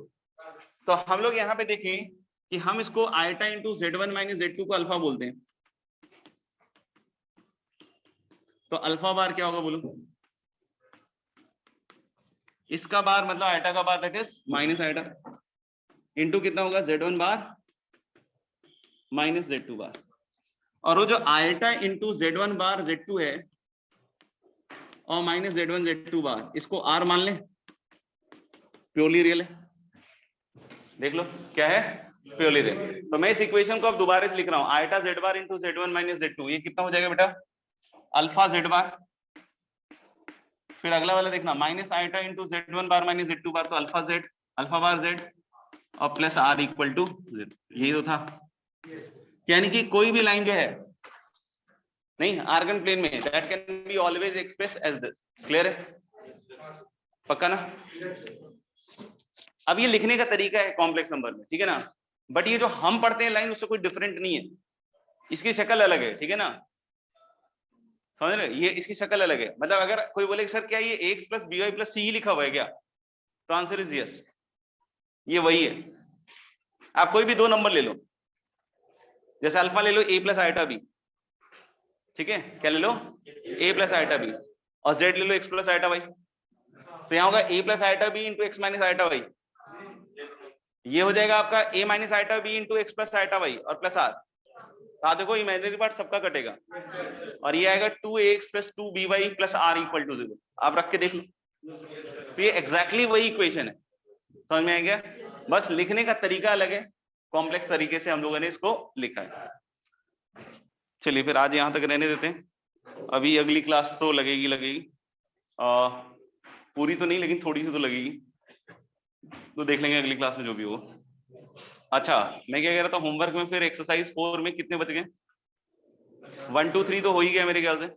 Speaker 1: तो हम लोग यहाँ पे देखें कि हम इसको iota into z1 minus z2 को अल्फा बोलते हैं. तो अल्फा बार क्या होगा बोलो? इसका बार मतलब आयोटा का bar, that is minus iota, into कितना होगा? z1 बार माइनस z2 बार. और वो जो iota into z1 bar z2 है और माइनस z1 z2 बार, इसको r मान लें, प्योरली रियल है. देख लो क्या है? Purely real. तो मैं इस इक्वेशन को अब दोबारा से लिख रहा हूं, iota z bar into z1 minus z2. ये कितना हो जाएगा बेटा? अल्फा z बार. फिर अगला वाला देखना, minus iota into z1 bar minus z2 बार, तो alpha z, alpha bar z और प्लस r इक्वल टू 0. यही तो था. यानी कि कोई भी लाइन जो है नहीं आर्गन प्लेन में, that can be always express as this. Clear है? पक्का ना? अब ये लिखने का तरीका है कॉम्प्लेक्स नंबर में, ठीक है ना, बट ये जो हम पढ़ते हैं लाइन उससे कोई डिफरेंट नहीं है. इसकी शक्ल अलग है, ठीक है ना, समझ रहे? ये इसकी शक्ल अलग है. मतलब अगर कोई बोले सर क्या ये ax plus by plus c लिखा हुआ है क्या, तो आंसर इज यस, ये वही है. आप कोई भी दो नंबर ले लो, जैसे अल्फा ले लो a प्लस आयोटा b, ठीक है, क्या ले लो? a प्लस आयोटा b, और z ले लो x प्लस आयोटा y. तो यहाँ होगा a plus iota b into x minus iota y. ये हो जाएगा आपका a minus iota b into x plus iota y और प्लस r. हाँ देखो इमेजिनरी पार्ट सबका कटेगा, और ये आएगा 2ax प्लस 2by प्लस r इक्वल टू 0. आप रख के देख लो, तो ये एग्जैक्टली वही इक्वेशन है. समझ में आ गया? बस लिखने का तरीका अलग है, कॉम्प्लेक्स तरीके से हम लोगों ने इसको लिखा है. चलिए फिर आज यहाँ तक रहने देते हैं. अभी अगली क्लास तो लगेगी पूरी तो नहीं, लेकिन थोड़ी सी तो लगेगी, तो देख लेंगे अगली क्लास में जो भी हो. अच्छा मैं क्या कह रहा था, होमवर्क में फिर एक्सरसाइज 4 में कितने बच गए? 1 2 3 तो हो ही गया मेरे ख्याल से.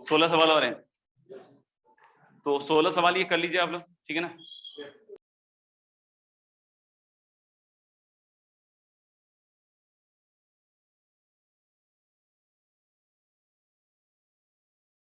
Speaker 1: 16 सवाल और हैं, तो 16 सवाल ये कर लीजिए आप लोग, ठीक है ना.